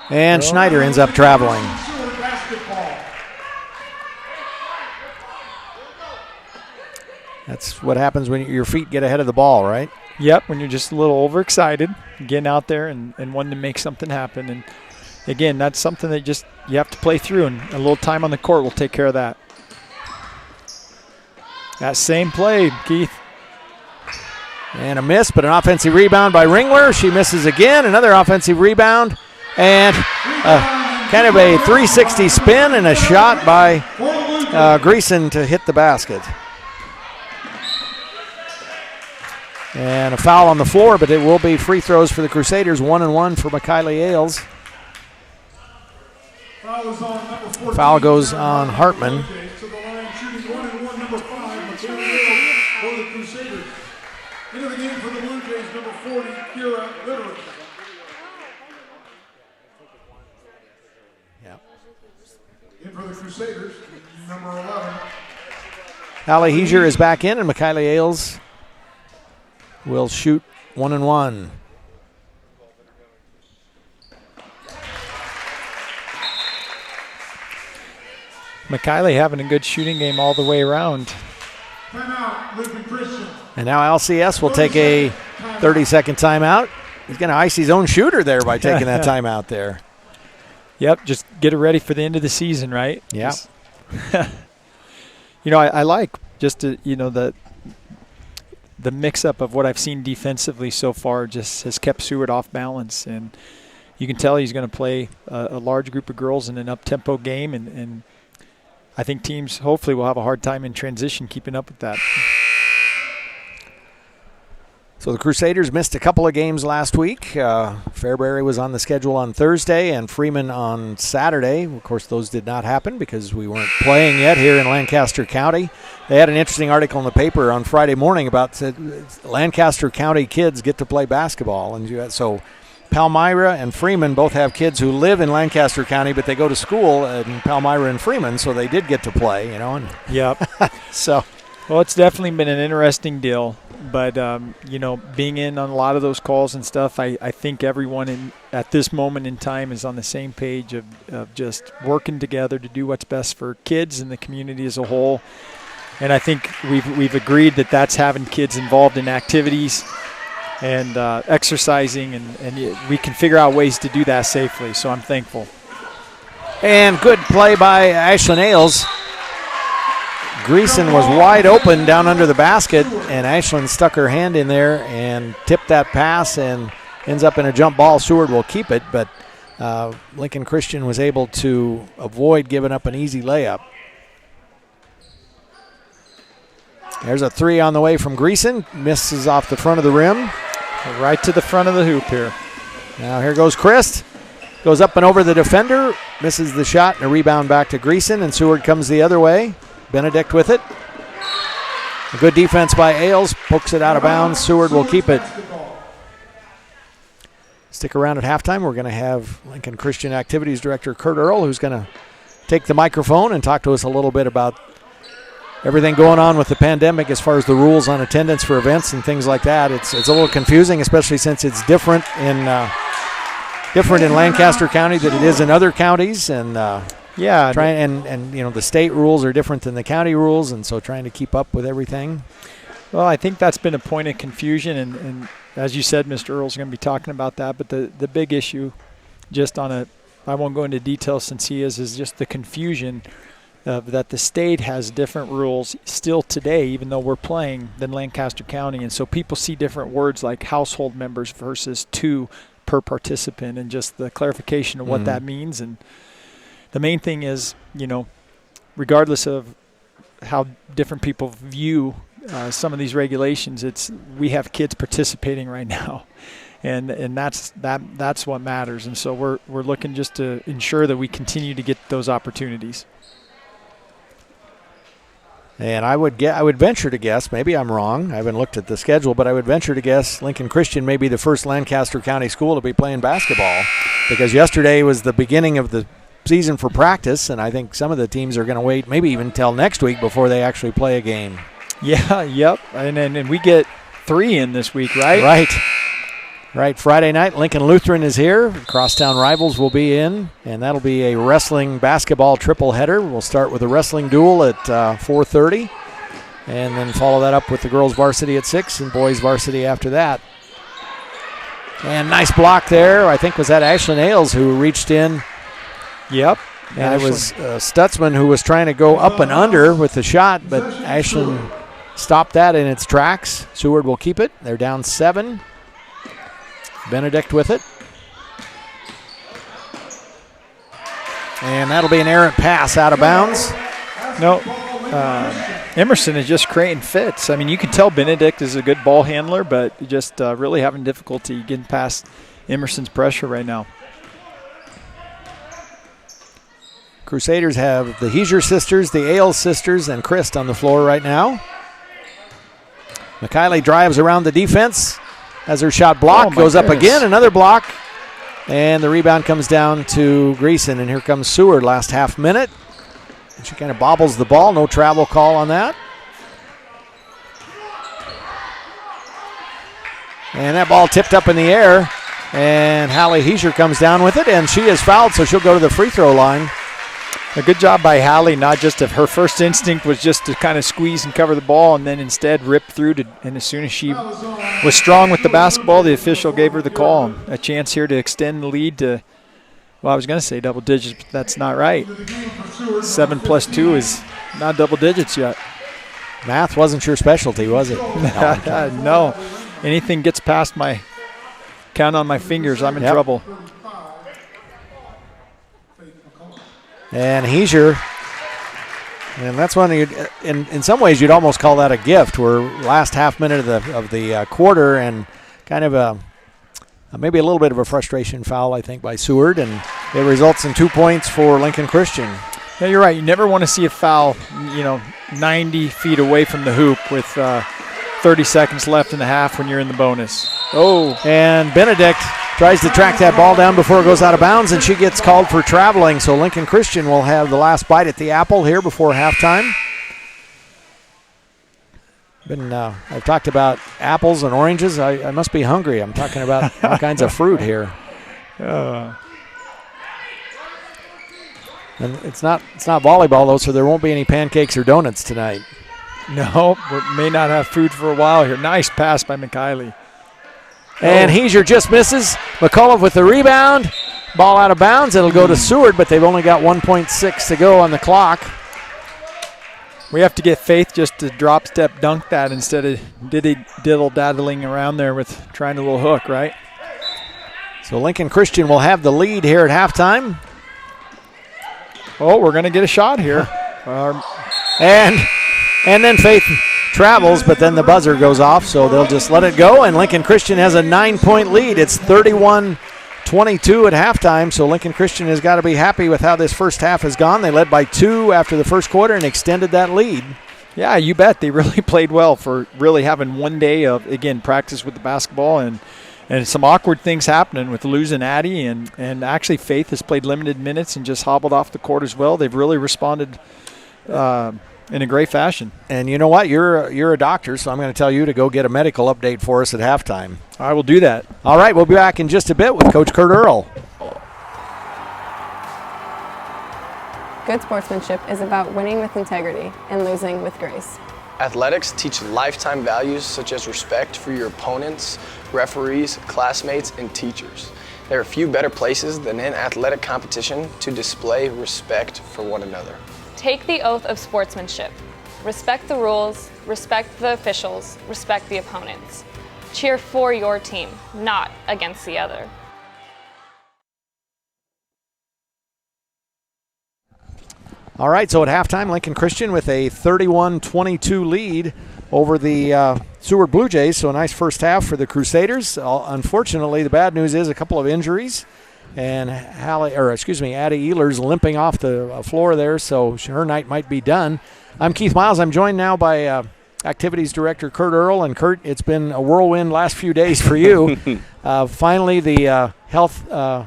And Schneider ends up traveling. That's what happens when your feet get ahead of the ball, right? Yep, when you're just a little overexcited, getting out there and wanting to make something happen. And again, that's something that just you have to play through, and a little time on the court will take care of that. That same play, Keith. And a miss, but an offensive rebound by Ringler. She misses again. Another offensive rebound. And kind of a 360 spin and a shot by Greason to hit the basket. And a foul on the floor, but it will be free throws for the Crusaders. 1-1 for Mikayla Ailes. Foul goes on Hartman. Into the game for the Blue Jays, number 40, Kira Litter. Yeah. In for the Crusaders, number 11. Allie Heiser is back in, and Mikayla Ailes will shoot 1-1. Mikayla having a good shooting game all the way around. Timeout, Lincoln Christian. And now LCS will take a 30-second timeout. He's going to ice his own shooter there by taking that timeout there. Yep, just get it ready for the end of the season, right? Yeah. You know, I like just to, you know, the mix-up of what I've seen defensively so far just has kept Seward off balance. And you can tell he's going to play a large group of girls in an up-tempo game. And I think teams hopefully will have a hard time in transition keeping up with that. So the Crusaders missed a couple of games last week. Fairbury was on the schedule on Thursday and Freeman on Saturday. Of course, those did not happen because we weren't playing yet here in Lancaster County. They had an interesting article in the paper on Friday morning about Lancaster County kids get to play basketball. And so Palmyra and Freeman both have kids who live in Lancaster County, but they go to school in Palmyra and Freeman, so they did get to play, And yep. So, well, it's definitely been an interesting deal. But, being in on a lot of those calls and stuff, I think everyone at this moment in time is on the same page of just working together to do what's best for kids and the community as a whole. And I think we've agreed that that's having kids involved in activities and exercising, and we can figure out ways to do that safely. So I'm thankful. And good play by Ashlyn Ailes. Greason was wide open down under the basket, and Ashlyn stuck her hand in there and tipped that pass and ends up in a jump ball. Seward will keep it, but Lincoln Christian was able to avoid giving up an easy layup. There's a three on the way from Greason. Misses off the front of the rim. Right to the front of the hoop here. Now here goes Christ. Goes up and over the defender. Misses the shot, and a rebound back to Greason, and Seward comes the other way. Benedict with it. A good defense by Ailes. Pokes it out of bounds. Seward will keep it. Stick around at halftime. We're going to have Lincoln Christian Activities Director Kurt Earl, who's going to take the microphone and talk to us a little bit about everything going on with the pandemic as far as the rules on attendance for events and things like that. It's a little confusing, especially since it's different in Lancaster County than it is in other counties, and the state rules are different than the county rules, and so trying to keep up with everything. Well, I think that's been a point of confusion, and as you said, Mr. Earl's going to be talking about that, but the big issue, I won't go into details since he is just the confusion of that the state has different rules still today, even though we're playing, than Lancaster County, and so people see different words like household members versus 2 per participant, and just the clarification of what that means. And the main thing is, regardless of how different people view some of these regulations, we have kids participating right now, and that's what matters. And so we're looking just to ensure that we continue to get those opportunities. And I would venture to guess, maybe I'm wrong, I haven't looked at the schedule, but I would venture to guess Lincoln Christian may be the first Lancaster County school to be playing basketball, because yesterday was the beginning of the season for practice, and I think some of the teams are going to wait maybe even till next week before they actually play a game. Yeah, yep, and we get 3 in this week, right? Right. Friday night, Lincoln Lutheran is here. Crosstown Rivals will be in, and that'll be a wrestling basketball triple header. We'll start with a wrestling duel at 4:30, and then follow that up with the girls varsity at 6 and boys varsity after that. And nice block there. I think was that Ashlyn Ailes who reached in. Yep. And it was Stutzman who was trying to go up and under with the shot, but Ashlyn stopped that in its tracks. Seward will keep it. They're down 7. Benedict with it. And that'll be an errant pass out of bounds. No, Emerson is just creating fits. I mean, you can tell Benedict is a good ball handler, but just really having difficulty getting past Emerson's pressure right now. Crusaders have the Heiser sisters, the Ailes sisters, and Christ on the floor right now. McKiley drives around the defense. Has her shot blocked, goes up again, another block, and the rebound comes down to Greason, and here comes Seward last half minute. And she kind of bobbles the ball, no travel call on that. And that ball tipped up in the air, and Hallie Heiser comes down with it, and she is fouled, so she'll go to the free throw line. A good job by Hallie, not just if her first instinct was just to kind of squeeze and cover the ball and then instead rip through and as soon as she was strong with the basketball, the official gave her the call. A chance here to extend the lead to, well, I was going to say double digits, but that's not right. 7 plus 2 is not double digits yet. Math wasn't your specialty, was it? No. Anything gets past my count on my fingers, I'm in trouble. And Heiser And that's one in some ways you'd almost call that a gift. We're last half minute of the quarter, and kind of maybe a little bit of a frustration foul, I think, by Seward, and it results in 2 points for Lincoln Christian. Yeah, you're right. You never want to see a foul, 90 feet away from the hoop with 30 seconds left in the half when you're in the bonus. Oh, and Benedict tries to track that ball down before it goes out of bounds, and she gets called for traveling. So Lincoln Christian will have the last bite at the apple here before halftime. I've talked about apples and oranges. I must be hungry. I'm talking about all kinds of fruit here. And it's not volleyball, though, so there won't be any pancakes or donuts tonight. No, we may not have food for a while here. Nice pass by McKiley. And Heiser just misses. McCullough with the rebound. Ball out of bounds. It'll go to Seward, but they've only got 1.6 to go on the clock. We have to get Faith just to drop step dunk that instead of diddle-daddling around there with trying a little hook, right? So Lincoln Christian will have the lead here at halftime. Oh, we're going to get a shot here. And then Faith travels, but then the buzzer goes off, so they'll just let it go, and Lincoln Christian has a 9-point lead. It's 31-22 at halftime, so Lincoln Christian has got to be happy with how this first half has gone. They led by 2 after the first quarter and extended that lead. Yeah, you bet. They really played well for really having one day of, again, practice with the basketball and some awkward things happening with losing Addie, and actually Faith has played limited minutes and just hobbled off the court as well. They've really responded in a great fashion. And you know what? You're a doctor, so I'm going to tell you to go get a medical update for us at halftime. I will do that. All right, we'll be back in just a bit with Coach Kurt Earl. Good sportsmanship is about winning with integrity and losing with grace. Athletics teach lifetime values such as respect for your opponents, referees, classmates, and teachers. There are few better places than in athletic competition to display respect for one another. Take the oath of sportsmanship. Respect the rules, respect the officials, respect the opponents. Cheer for your team, not against the other. All right, so at halftime, Lincoln Christian with a 31-22 lead over the Seward Bluejays. So a nice first half for the Crusaders. Unfortunately, the bad news is a couple of injuries. And Addie Ehlers limping off the floor there, so her night might be done. I'm Keith Miles. I'm joined now by Activities Director Kurt Earl. And Kurt, it's been a whirlwind last few days for you. Finally, the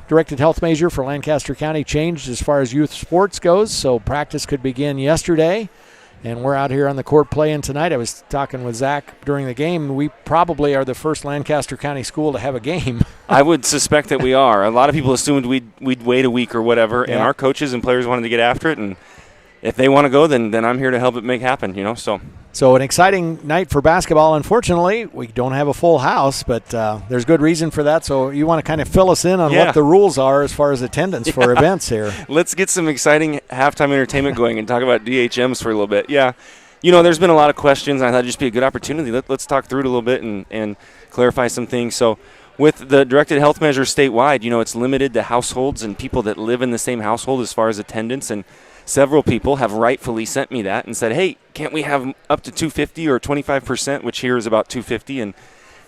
directed health measure for Lancaster County changed as far as youth sports goes, so practice could begin yesterday. And we're out here on the court playing tonight. I was talking with Zach during the game. We probably are the first Lancaster County school to have a game. I would suspect that we are. A lot of people assumed we'd wait a week or whatever, and our coaches and players wanted to get after it. And if they want to go, then I'm here to help it make happen. So an exciting night for basketball. Unfortunately, we don't have a full house, but there's good reason for that. So you want to kind of fill us in on what the rules are as far as attendance for events here. Let's get some exciting halftime entertainment going and talk about DHMs for a little bit. Yeah, there's been a lot of questions, and I thought it'd just be a good opportunity. Let's talk through it a little bit and clarify some things. So with the directed health measure statewide, it's limited to households and people that live in the same household as far as attendance, and several people have rightfully sent me that and said, hey, can't we have up to 250 or 25%, which here is about 250? And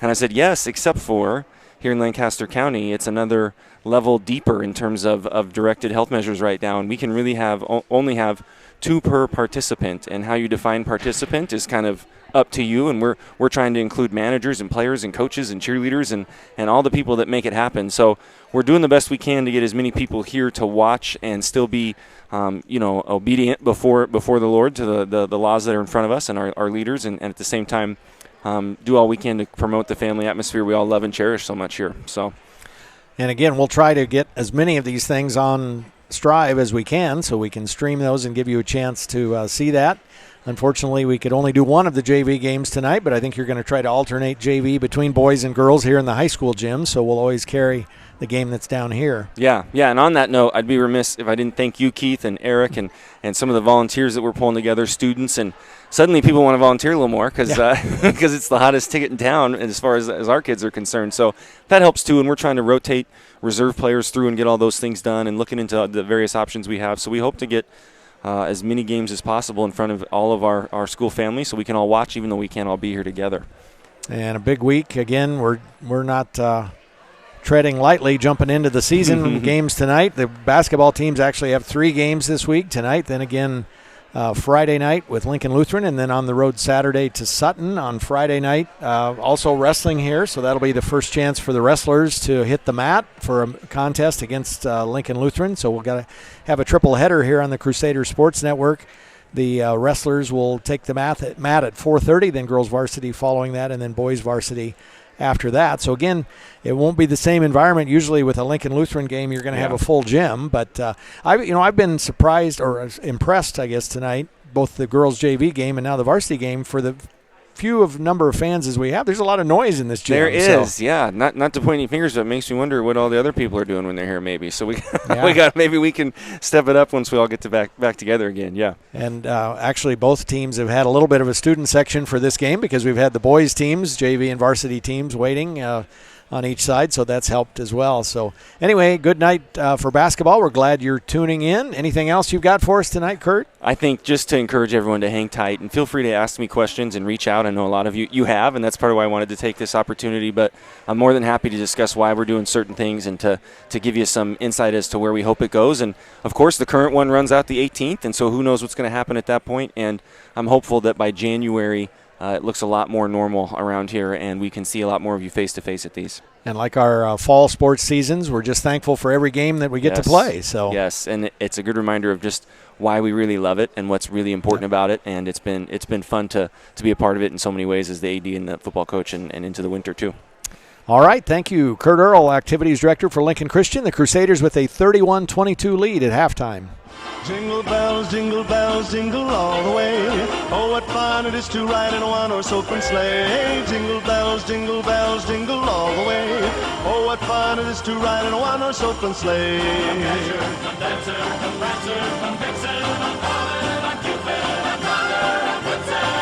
I said, yes, except for here in Lancaster County, it's another level deeper in terms of directed health measures right now. And we can really only have 2 per participant. And how you define participant is kind of up to you. And we're trying to include managers and players and coaches and cheerleaders and all the people that make it happen. So we're doing the best we can to get as many people here to watch and still be obedient before the Lord to the laws that are in front of us and our leaders, and at the same time do all we can to promote the family atmosphere we all love and cherish so much here. So, and again, we'll try to get as many of these things on Strive as we can, so we can stream those and give you a chance to see that. Unfortunately, we could only do one of the JV games tonight, but I think you're going to try to alternate JV between boys and girls here in the high school gym, so we'll always carry the game that's down here. Yeah, and on that note, I'd be remiss if I didn't thank you, Keith, and Eric, and some of the volunteers that we're pulling together, students, and suddenly people want to volunteer a little more because it's the hottest ticket in town as far as our kids are concerned. So that helps too, and we're trying to rotate reserve players through and get all those things done and looking into the various options we have. So we hope to get as many games as possible in front of all of our school family so we can all watch even though we can't all be here together. And a big week. Again, we're not treading lightly jumping into the season. Games tonight. The basketball teams actually have 3 games this week. Tonight, then again Friday night with Lincoln Lutheran, and then on the road Saturday to Sutton on Friday night. Also wrestling here, so that'll be the first chance for the wrestlers to hit the mat for a contest against Lincoln Lutheran. So we've got to have a triple header here on the Crusaders Sports Network. The wrestlers will take the mat at 4:30, then girls varsity following that, and then boys varsity after that. So again, it won't be the same environment. Usually with a Lincoln Lutheran game, you're going to have a full gym. But I've been surprised or impressed, I guess, tonight, both the girls JV game and now the varsity game, for the few of number of fans as we have. There's a lot of noise in this gym. There is, yeah. Not to point any fingers, but it makes me wonder what all the other people are doing when they're here. Maybe maybe we can step it up once we all get back together again. Yeah. And actually, both teams have had a little bit of a student section for this game because we've had the boys teams, JV and varsity teams, waiting on each side, so that's helped as well. So anyway, good night for basketball. We're glad you're tuning in. Anything else you've got for us tonight, Kurt? I think just to encourage everyone to hang tight and feel free to ask me questions and reach out. I know a lot of you have, and that's part of why I wanted to take this opportunity, but I'm more than happy to discuss why we're doing certain things and to give you some insight as to where we hope it goes. And of course, the current one runs out the 18th, and so who knows what's going to happen at that point. And I'm hopeful that by January, it looks a lot more normal around here, and we can see a lot more of you face-to-face at these. And like our fall sports seasons, we're just thankful for every game that we get to play. So yes, and it's a good reminder of just why we really love it and what's really important about it. And it's been fun to be a part of it in so many ways as the AD and the football coach and into the winter too. All right, thank you. Kurt Earl, Activities Director for Lincoln Christian. The Crusaders with a 31-22 lead at halftime. Jingle bells, jingle all the way. Oh, what fun it is to ride in a one-horse open sleigh. Jingle bells, jingle all the way. Oh, what fun it is to ride in a one-horse open sleigh. Come Dasher, come Dancer, come Prancer, come Vixen, come Comet, come Cupid, come Donner, and Blitzen.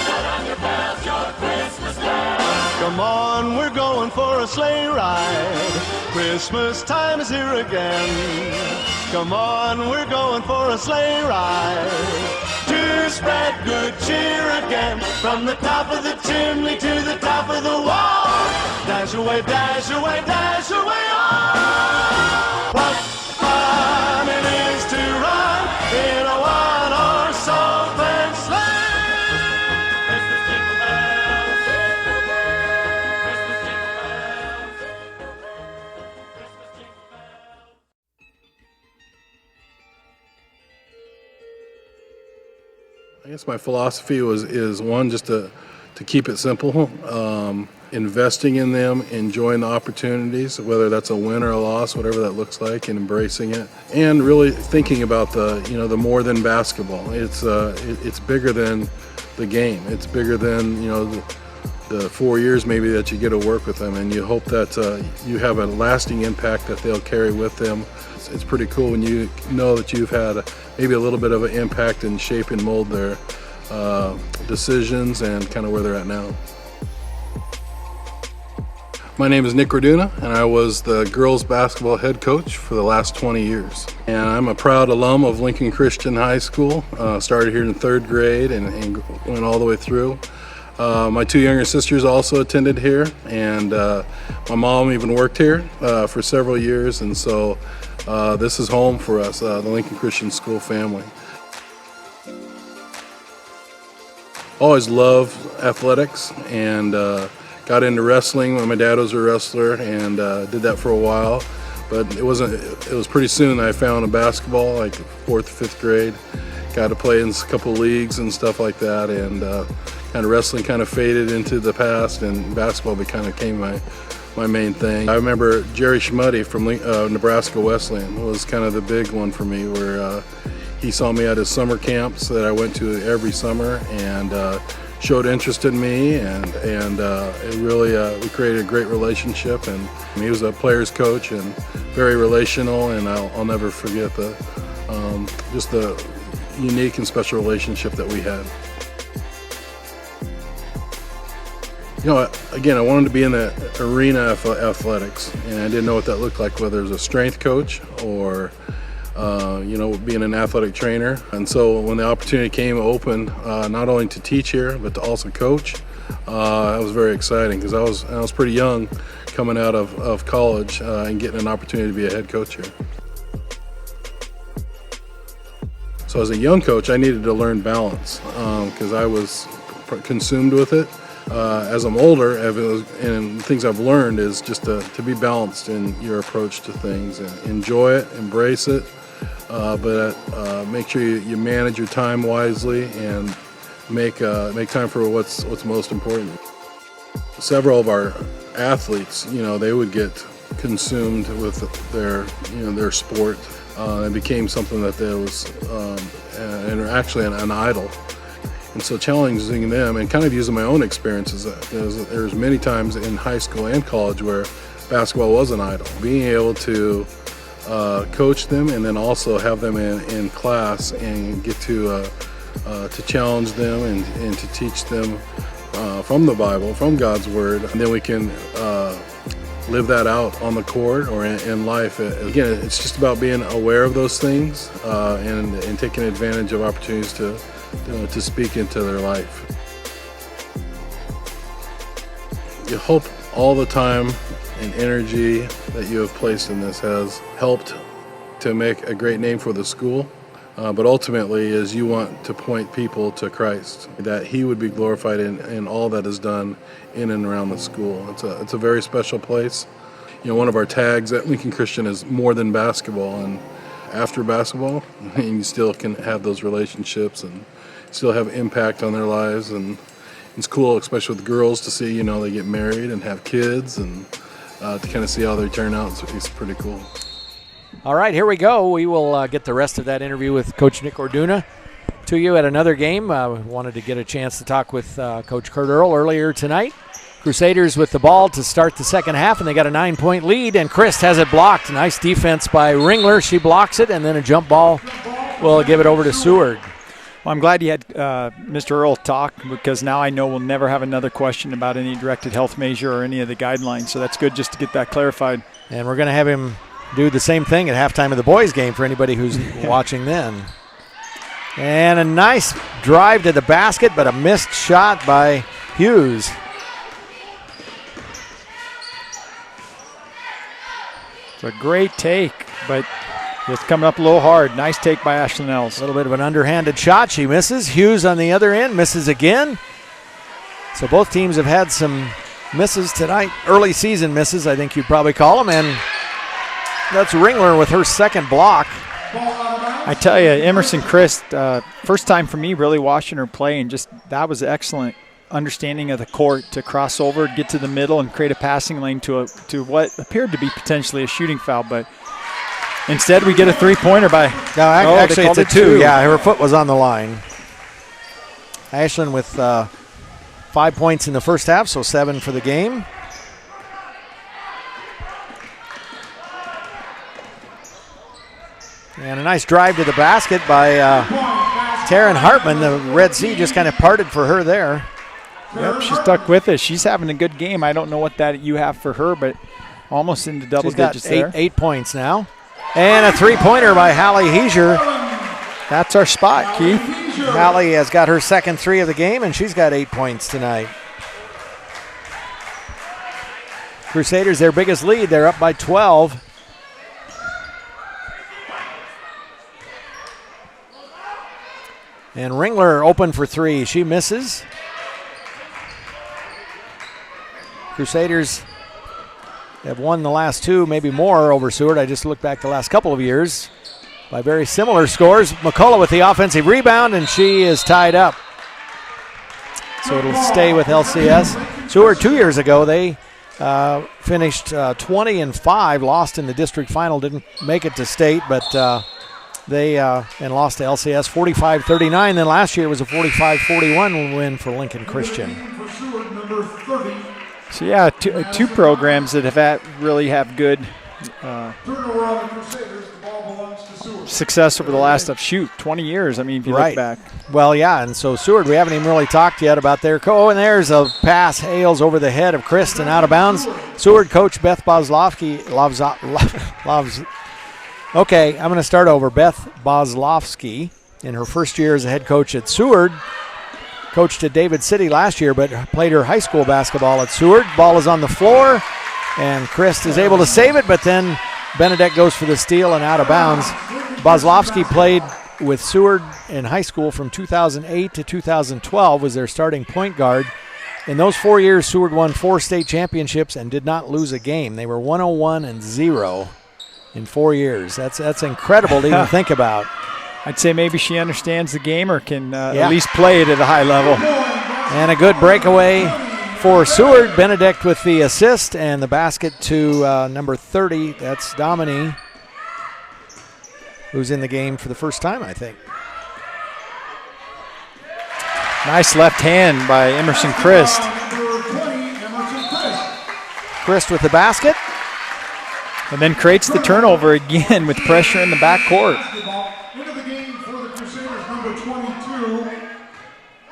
Put on your bells, your Christmas bells. Come on, we're going for a sleigh ride. Christmas time is here again. Come on, we're going for a sleigh ride. To spread good cheer again. From the top of the chimney to the top of the wall. Dash away, dash away, dash away all. What fun it is to ride in a one-horse open sleigh. I guess my philosophy is one, just to keep it simple, investing in them, enjoying the opportunities, whether that's a win or a loss, whatever that looks like, and embracing it, and really thinking about the more than basketball. It's bigger than the game. It's bigger than the 4 years maybe that you get to work with them, and you hope that you have a lasting impact that they'll carry with them. It's pretty cool when you know that you've had maybe a little bit of an impact and shape and mold their decisions and kind of where they're at now. My name is Nick Raduna, and I was the girls basketball head coach for the last 20 years. And I'm a proud alum of Lincoln Christian High School. Started here in 3rd grade and went all the way through. My 2 younger sisters also attended here, and my mom even worked here for several years, and so this is home for us, the Lincoln Christian School family. Always loved athletics and got into wrestling when my dad was a wrestler, and did that for a while. But it was pretty soon that I found basketball, like 4th, 5th grade. Got to play in a couple leagues and stuff like that, and kind of wrestling kind of faded into the past, and basketball became my main thing. I remember Jerry Schmuddy from Nebraska Wesleyan was kind of the big one for me, where he saw me at his summer camps that I went to every summer, and showed interest in me, and it really we created a great relationship. And he was a player's coach and very relational, and I'll never forget just the unique and special relationship that we had. Again, I wanted to be in the arena of athletics, and I didn't know what that looked like, whether it was a strength coach or, being an athletic trainer. And so when the opportunity came open, not only to teach here, but to also coach, that was very exciting because I was pretty young coming out of college and getting an opportunity to be a head coach here. So as a young coach, I needed to learn balance because I was consumed with it. As I'm older, and things I've learned is just to be balanced in your approach to things and enjoy it, embrace it, but make sure you manage your time wisely and make time for what's most important. Several of our athletes, they would get consumed with their sport. It became something that there was actually an idol. And so challenging them and kind of using my own experiences, there's many times in high school and college where basketball was an idol. Being able to coach them and then also have them in class and get to challenge them and to teach them from the Bible, from God's Word, and then we can live that out on the court or in life. Again, it's just about being aware of those things and taking advantage of opportunities to speak into their life. You hope all the time and energy that you have placed in this has helped to make a great name for the school, but ultimately is you want to point people to Christ, that He would be glorified in all that is done in and around the school. It's a very special place. One of our tags at Lincoln Christian is more than basketball, and after basketball, you still can have those relationships and still have impact on their lives. And it's cool, especially with girls, to see, they get married and have kids, and to kind of see how they turn out. It's pretty cool. All right, here we go. We will get the rest of that interview with Coach Nick Orduna to you at another game. We wanted to get a chance to talk with Coach Kurt Earl earlier tonight. Crusaders with the ball to start the second half, and they got a 9-point lead, and Christ has it blocked. Nice defense by Ringler. She blocks it, and then a jump ball will give it over to Seward. Well, I'm glad you had Mr. Earl talk, because now I know we'll never have another question about any directed health measure or any of the guidelines, so that's good just to get that clarified. And we're going to have him do the same thing at halftime of the boys' game for anybody who's watching then. And a nice drive to the basket, but a missed shot by Hughes. It's a great take, but it's coming up a little hard. Nice take by Ashlyn Ells. A little bit of an underhanded shot. She misses. Hughes on the other end misses again. So both teams have had some misses tonight. Early season misses, I think you'd probably call them. And that's Ringler with her second block. I tell you, Emerson Christ, first time for me really watching her play, and just that was excellent understanding of the court to cross over, get to the middle, and create a passing lane to what appeared to be potentially a shooting foul, but instead we get a three-pointer by actually it's a two. Yeah, her foot was on the line. Ashlyn with 5 points in the first half, so 7 for the game. And a nice drive to the basket by Taryn Hartman. The Red Sea just kind of parted for her there. Yep, she stuck with it. She's having a good game. I don't know what that you have for her, but almost into double digits there. 8 points now. And a three-pointer by Hallie Heiser. That's our spot, Keith. Hallie has got her second three of the game, and she's got 8 points tonight. Crusaders, their biggest lead. They're up by 12. And Ringler open for three. She misses. Crusaders have won the last two, maybe more, over Seward. I just looked back the last couple of years by very similar scores. McCullough with the offensive rebound, and she is tied up. So it'll stay with LCS. Seward 2 years ago, they finished 20-5, lost in the district final, didn't make it to state, but they and lost to LCS 45-39. Then last year was a 45-41 win for Lincoln Christian. So yeah, two programs that really have good success over the last 20 years. I mean, if you look back. Well, yeah, and so Seward, we haven't even really talked yet about their and there's a pass, Hales over the head of Christ and out of bounds. Seward coach Beth Boslovsky loves. Okay, I'm going to start over. Beth Boslovsky, in her first year as a head coach at Seward, coached at David City last year, but played her high school basketball at Seward. Ball is on the floor, and Christ is able to save it, but then Benedek goes for the steal and out of bounds. Boslovsky played with Seward in high school from 2008 to 2012, was their starting point guard. In those 4 years, Seward won 4 state championships and did not lose a game. They were 101-0 in 4 years. That's incredible to even think about. I'd say maybe she understands the game or can at least play it at a high level. And a good breakaway for Seward. Benedict with the assist and the basket to number 30. That's Domini, who's in the game for the first time, I think. Nice left hand by Emerson Christ. Christ with the basket. And then creates the turnover again with pressure in the backcourt.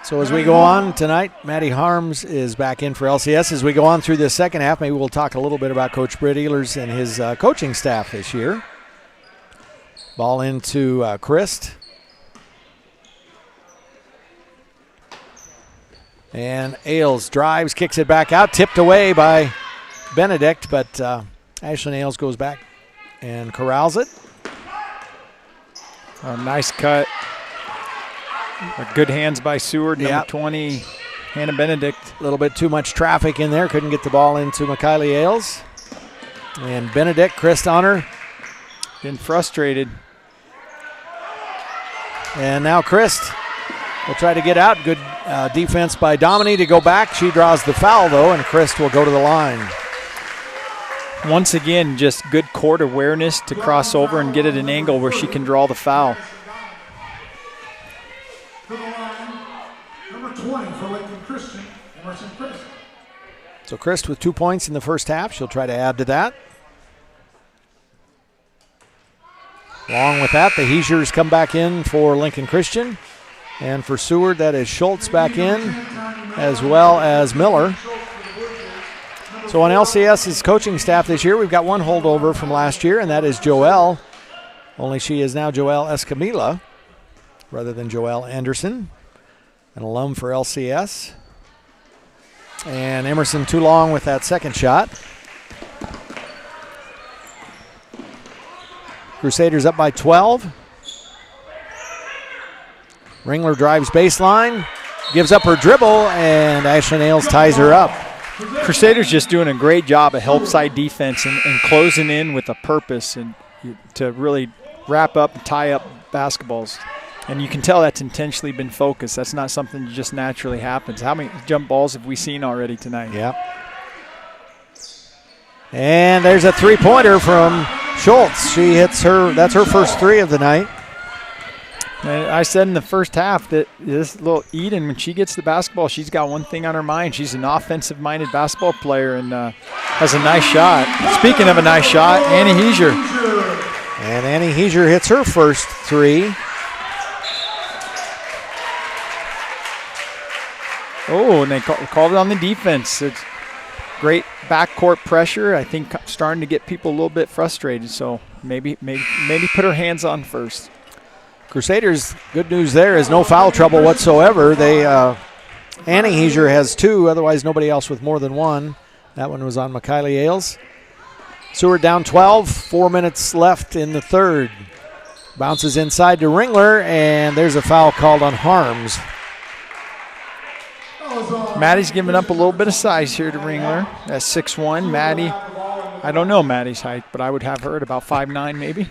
So as we go on tonight, Maddie Harms is back in for LCS. As we go on through this second half, maybe we'll talk a little bit about Coach Britt Ehlers and his coaching staff this year. Ball into Christ. And Ailes drives, kicks it back out, tipped away by Benedict, but Ashlyn Ailes goes back and corrals it. A nice cut. Good hands by Seward, number 20, Hannah Benedict. A little bit too much traffic in there. Couldn't get the ball into McKiley Ailes. And Benedict, Christ on her. Been frustrated. And now Christ will try to get out. Good defense by Domini to go back. She draws the foul, though, and Christ will go to the line. Once again, just good court awareness to cross over and get at an angle where she can draw the foul. To the line, number 20 for Lincoln Christian, Emerson Christ. So Christ with 2 points in the first half. She'll try to add to that. Along with that, the Heisers come back in for Lincoln Christian. And for Seward, that is Schultz back in, as well as Miller. So on LCS's coaching staff this year, we've got one holdover from last year, and that is Joelle. Only she is now Joelle Escamilla rather than Joelle Anderson, an alum for LCS. And Emerson too long with that second shot. Crusaders up by 12. Ringler drives baseline, gives up her dribble, and Ashlyn Ailes ties her up. Crusaders just doing a great job of help side defense and closing in with a purpose and to really wrap up and tie up basketballs. And you can tell that's intentionally been focused. That's not something that just naturally happens. How many jump balls have we seen already tonight? Yep. And there's a three-pointer from Schultz. She hits her, that's her first three of the night. And I said in the first half that this little Eden, when she gets the basketball, she's got one thing on her mind. She's an offensive-minded basketball player and has a nice shot. Speaking of a nice shot, Annie Heiser. And Annie Heiser hits her first three. Oh, and they called it on the defense. It's great backcourt pressure. I think starting to get people a little bit frustrated. So maybe put her hands on first. Crusaders, good news there is no foul trouble whatsoever. They Annie Heiser has two, otherwise nobody else with more than one. That one was on McKiley Ailes. Seward down 12, 4 minutes left in the third. Bounces inside to Ringler, and there's a foul called on Harms. Maddie's giving up a little bit of size here to Ringler. That's 6'1". Maddie, I don't know Maddie's height, but I would have her at about 5'9", maybe.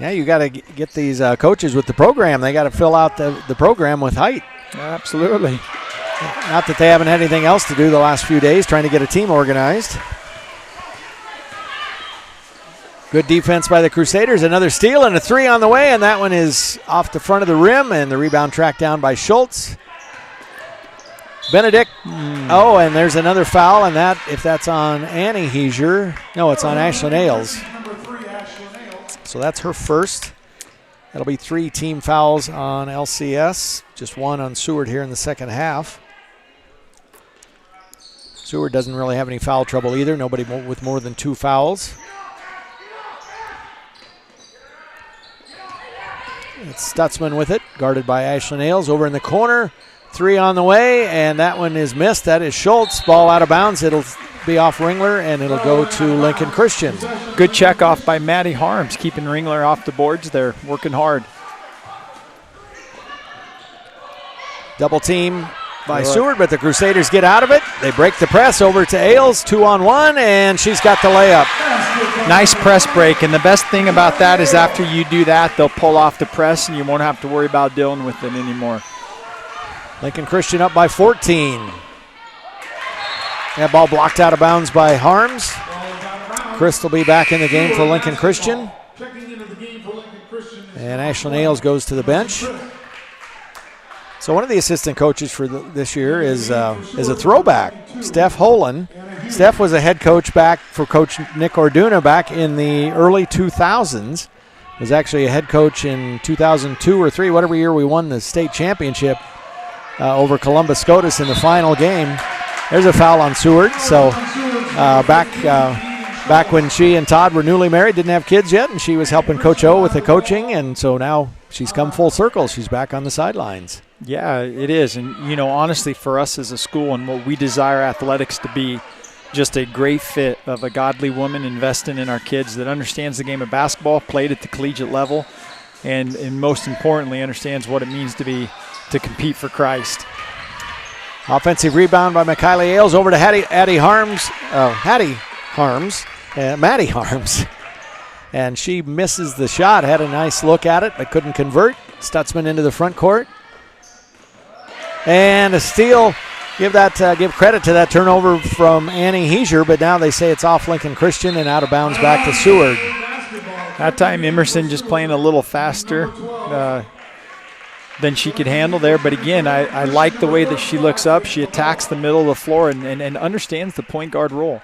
Yeah, you got to get these coaches with the program. They got to fill out the program with height. Absolutely. Not that they haven't had anything else to do the last few days, trying to get a team organized. Good defense by the Crusaders. Another steal and a three on the way, and that one is off the front of the rim, and the rebound tracked down by Schultz. Benedict. Oh, and there's another foul, and that, if that's on Annie Heiser, no, it's on Ashlyn Ailes. So that's her first. That'll be 3 team fouls on LCS, just 1 on Seward here in the second half. Seward doesn't really have any foul trouble either. Nobody with more than 2 fouls. It's Stutzman with it, guarded by Ashlyn Ailes over in the corner. 3 on the way, and that one is missed. That is Schultz. Ball out of bounds. It'll be off Ringler, and it'll go to Lincoln Christian. Good check off by Maddie Harms, keeping Ringler off the boards there, working hard. Double team by Seward, but the Crusaders get out of it. They break the press over to Ailes, 2-on-1, and she's got the layup. Nice press break, and the best thing about that is after you do that, they'll pull off the press, and you won't have to worry about dealing with it anymore. Lincoln Christian up by 14. That ball blocked out of bounds by Harms. Chris will be back in the game for Lincoln Christian. And Ashlyn Ailes goes to the bench. So one of the assistant coaches for this year is a throwback, Steph Holen. Steph was a head coach back for Coach Nick Orduna back in the early 2000s. Was actually a head coach in 2002 or 3, whatever year we won the state championship over Columbus Scotus in the final game. There's a foul on Seward. So back when she and Todd were newly married, didn't have kids yet, and she was helping Coach O with the coaching, and so now she's come full circle. She's back on the sidelines. Yeah, it is. And, you know, honestly, for us as a school and what we desire athletics to be, just a great fit of a godly woman investing in our kids that understands the game of basketball, played at the collegiate level, and most importantly, understands what it means to compete for Christ. Offensive rebound by Mikayla Ailes over to Maddie Harms. And she misses the shot, had a nice look at it, but couldn't convert. Stutzman into the front court. And a steal. Give credit to that turnover from Annie Heiser, but now they say it's off Lincoln Christian and out of bounds back to Seward. That time Emerson just playing a little faster than she could handle there. But again, I like the way that she looks up. She attacks the middle of the floor and understands the point guard role.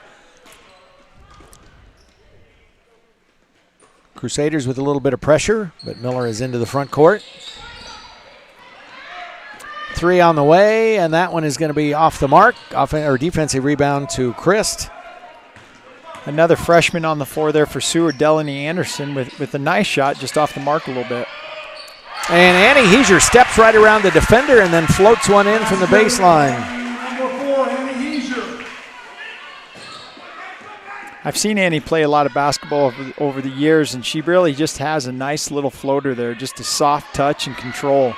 Crusaders with a little bit of pressure, but Miller is into the front court. 3 on the way, and that one is going to be off the mark. Defensive rebound to Christ. Another freshman on the floor there for Seward, Delaney Anderson, with a nice shot just off the mark a little bit. And Annie Heiser steps right around the defender and then floats one in from the baseline. Number 4, Annie Heiser. I've seen Annie play a lot of basketball over the years, and she really just has a nice little floater there, just a soft touch and control.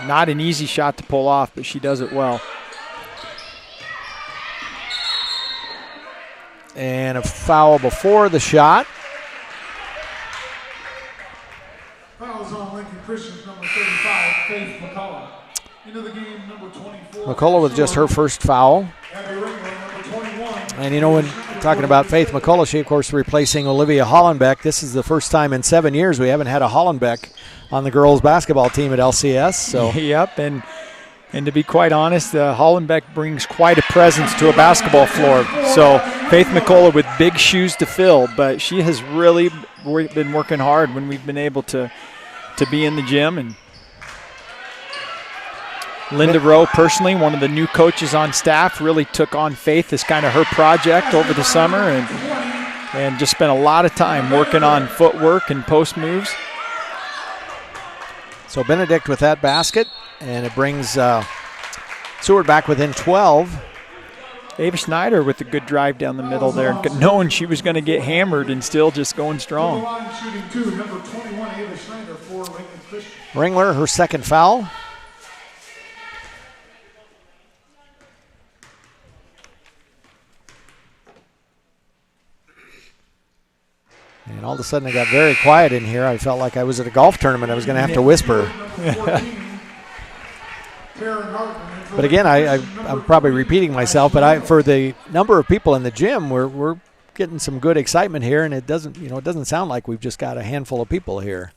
Not an easy shot to pull off, but she does it well. And a foul before the shot. Fouls on Lincoln Christian's number 35, Faith McCullough. Into the game, number 24. McCullough with just her first foul. And you know, when talking about Faith McCullough, she of course replacing Olivia Hollenbeck. This is the first time in 7 years we haven't had a Hollenbeck on the girls basketball team at LCS. So yep, and to be quite honest, Hollenbeck brings quite a presence to a basketball floor. So Faith McCullough with big shoes to fill, but she has really been working hard when we've been able to be in the gym. And Linda Rowe, personally, one of the new coaches on staff, really took on Faith as kind of her project over the summer and just spent a lot of time working on footwork and post moves. So Benedict with that basket, and it brings Seward back within 12. Ava Schneider with a good drive down the middle there, knowing she was going to get hammered and still just going strong. Ringler, her second foul. And all of a sudden it got very quiet in here. I felt like I was at a golf tournament. I was going to have to whisper. But again, I'm probably repeating myself, but for the number of people in the gym, we're getting some good excitement here, and it doesn't sound like we've just got a handful of people here.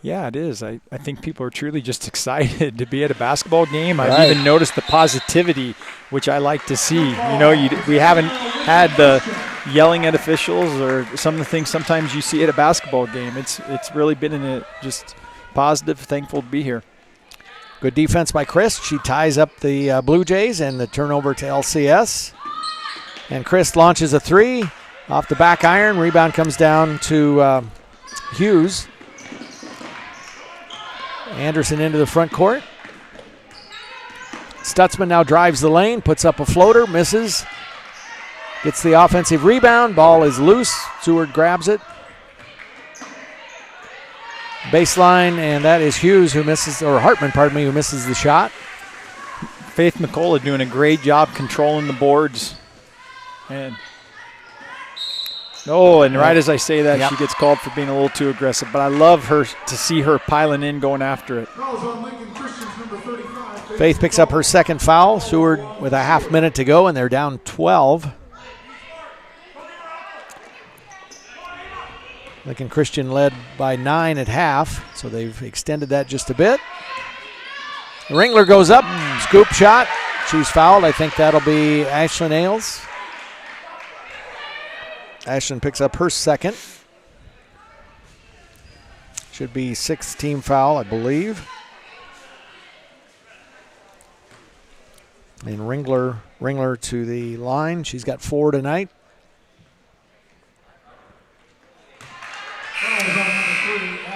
Yeah, it is. I think people are truly just excited to be at a basketball game. I've even noticed the positivity, which I like to see. You know, we haven't had the yelling at officials or some of the things sometimes you see at a basketball game. It's really been just positive, thankful to be here. Good defense by Chris. She ties up the Blue Jays and the turnover to LCS. And Chris launches a three off the back iron. Rebound comes down to Hughes. Anderson into the front court. Stutzman now drives the lane, puts up a floater, misses. Gets the offensive rebound. Ball is loose. Seward grabs it. Baseline, and that is Hughes who misses, or Hartman, pardon me, who misses the shot. Faith McCullough doing a great job controlling the boards. And right as I say that, she gets called for being a little too aggressive. But I love her to see her piling in, going after it. Faith picks up her second foul. Seward with a half minute to go, and they're down 12. Lincoln Christian led by 9 at half, so they've extended that just a bit. Ringler goes up, scoop shot. She's fouled. I think that'll be Ashlyn Ailes. Ashlyn picks up her second. Should be 6th team foul, I believe. And Ringler to the line. She's got 4 tonight.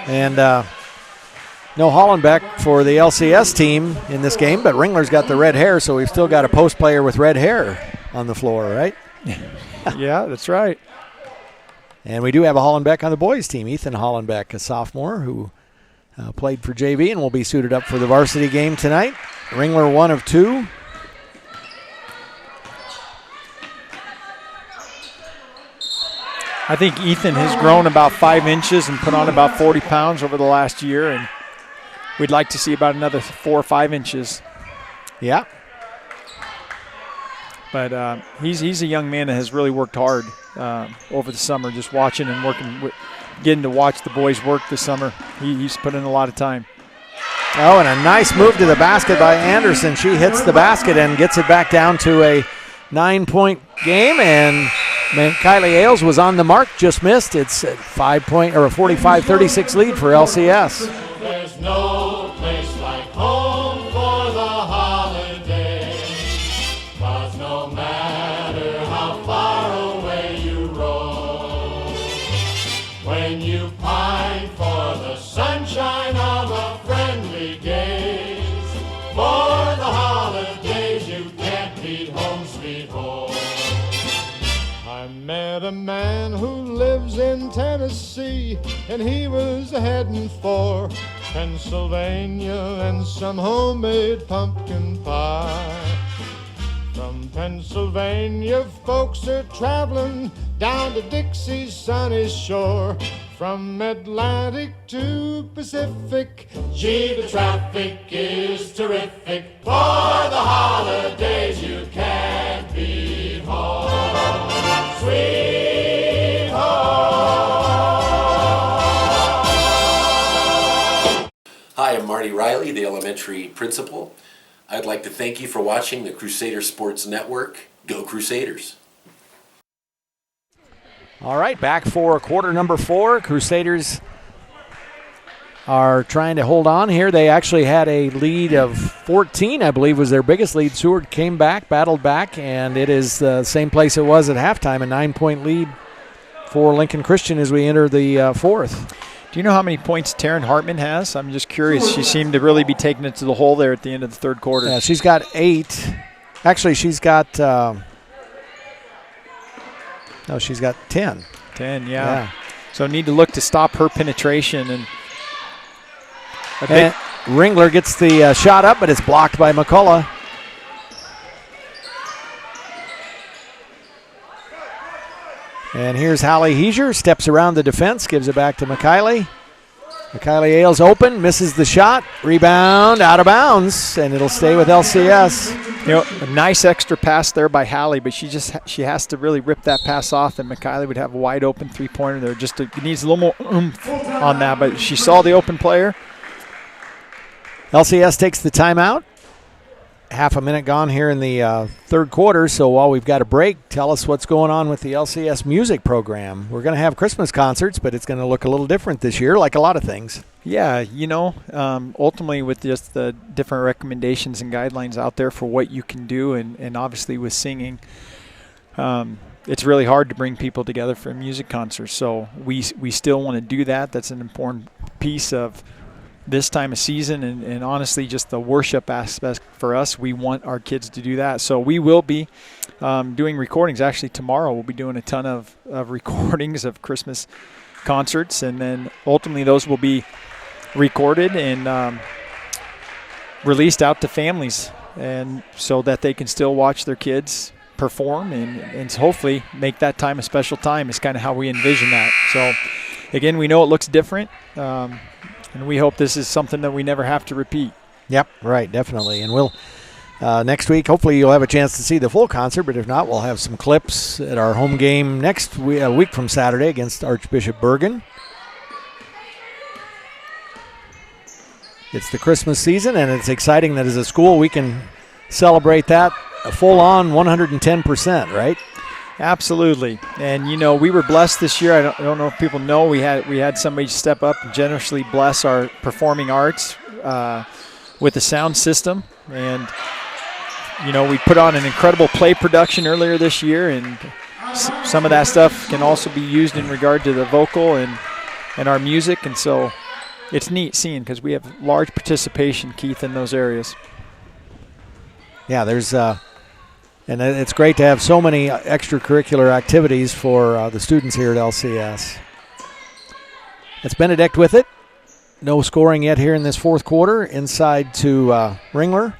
And no Hollenbeck for the LCS team in this game, but Ringler's got the red hair, so we've still got a post player with red hair on the floor, right? Yeah, that's right. And we do have a Hollenbeck on the boys team, Ethan Hollenbeck, a sophomore who played for JV and will be suited up for the varsity game tonight. Ringler 1 of 2. I think Ethan has grown about 5 inches and put on about 40 pounds over the last year, and we'd like to see about another 4 or 5 inches. Yeah. But he's a young man that has really worked hard over the summer, just watching and working, getting to watch the boys work this summer. He's put in a lot of time. Oh, and a nice move to the basket by Anderson. She hits the basket and gets it back down to a 9-point game, and Kylie Ailes was on the mark, just missed. It's a 5-point or a 45-36 lead for LCS. There's no place like home for the holiday, 'cause no matter how far away you roam, when you pine for the sunshine of a friendly gaze, for the holidays you can't beat home sweet home. I met a man who lives in Tennessee, and he was heading for Pennsylvania and some homemade pumpkin pie. From Pennsylvania, folks are traveling down to Dixie's sunny shore. From Atlantic to Pacific, gee, the traffic is terrific. For the holidays you can't beat home, sweet home. Hi, I'm Marty Riley, the elementary principal. I'd like to thank you for watching the Crusader Sports Network. Go Crusaders! All right, back for quarter number 4. Crusaders are trying to hold on here. They actually had a lead of 14, I believe, was their biggest lead. Seward came back, battled back, and it is the same place it was at halftime, a 9-point lead for Lincoln Christian as we enter the fourth. Do you know how many points Taryn Hartman has? I'm just curious. She seemed to really be taking it to the hole there at the end of the third quarter. Yeah, she's got 8. Actually, she's got no, she's got 10. 10, yeah. So need to look to stop her penetration. And Ringler gets the shot up, but it's blocked by McCullough. And here's Hallie Heiser, steps around the defense, gives it back to McKiley. McKiley Ailes open, misses the shot, rebound, out of bounds, and it'll stay with LCS. You know, a nice extra pass there by Hallie, but she has to really rip that pass off, and McKiley would have a wide open three-pointer there. It needs a little more oomph on that, but she saw the open player. LCS takes the timeout. half a minute gone here in the third quarter, so while we've got a break, tell us what's going on with the LCS music program. We're going to have Christmas concerts, but it's going to look a little different this year, like a lot of things. Yeah, ultimately with just the different recommendations and guidelines out there for what you can do, and obviously with singing, it's really hard to bring people together for a music concert. So we still want to do that. That's an important piece of this time of season, and honestly just the worship aspect for us. We want our kids to do that. So we will be doing recordings. Actually tomorrow we'll be doing a ton of recordings of Christmas concerts, and then ultimately those will be recorded and released out to families, and so that they can still watch their kids perform and hopefully make that time a special time is kind of how we envision that. So again, we know it looks different, and we hope this is something that we never have to repeat. Yep, right, definitely. And we'll next week, hopefully you'll have a chance to see the full concert, but if not, we'll have some clips at our home game next week from Saturday against Archbishop Bergen. It's the Christmas season, and it's exciting that as a school we can celebrate that a full-on 110%, right? Absolutely. And we were blessed this year. I don't know if people know, we had somebody step up and generously bless our performing arts with a sound system, and we put on an incredible play production earlier this year, and some of that stuff can also be used in regard to the vocal and our music, and so it's neat seeing, because we have large participation, Keith, in those areas. Yeah, there's and it's great to have so many extracurricular activities for the students here at LCS. That's Benedict with it. No scoring yet here in this fourth quarter. Inside to Ringler.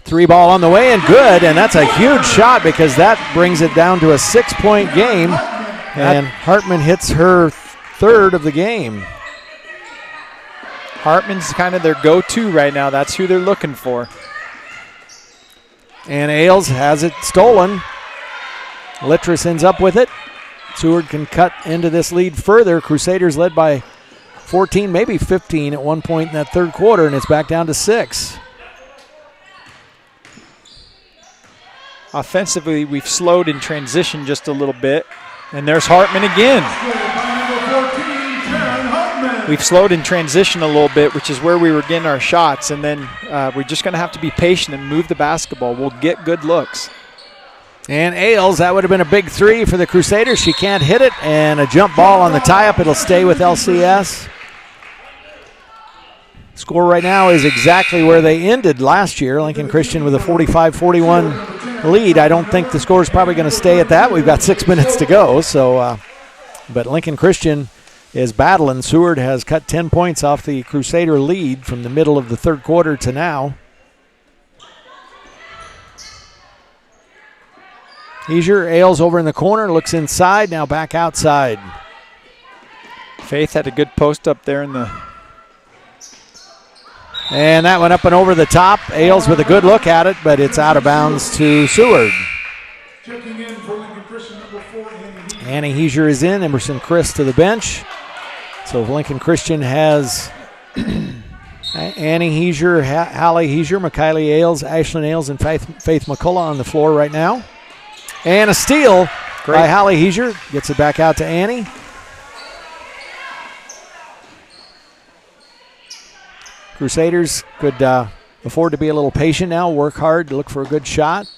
3 ball on the way, and good, and that's a huge shot because that brings it down to a 6-point game, and Hartman hits her third of the game. Hartman's kind of their go-to right now. That's who they're looking for. And Ehlers has it stolen. Littrus ends up with it. Seward can cut into this lead further. Crusaders led by 14, maybe 15 at one point in that third quarter, and it's back down to 6. Offensively, we've slowed in transition just a little bit. And there's Hartman again. We've slowed in transition a little bit, which is where we were getting our shots. And then we're just going to have to be patient and move the basketball. We'll get good looks. And Ehlers, that would have been a big 3 for the Crusaders. She can't hit it. And a jump ball on the tie-up. It'll stay with LCS. Score right now is exactly where they ended last year. Lincoln Christian with a 45-41 lead. I don't think the score is probably going to stay at that. We've got 6 minutes to go. So, but Lincoln Christian is battling. Seward has cut 10 points off the Crusader lead from the middle of the third quarter to now. Ehlers over in the corner, looks inside, now back outside. Faith had a good post up there in the... And that went up and over the top. Ehlers with a good look at it, but it's out of bounds to Seward. Annie Heiser is in, Emerson Chris to the bench. So Lincoln Christian has Annie Heiser, Hallie Heiser, McKiley Ehlers, Ashlyn Ehlers, and Faith McCullough on the floor right now. And a steal by Hallie Heiser. Gets it back out to Annie. Crusaders could afford to be a little patient now, work hard to look for a good shot.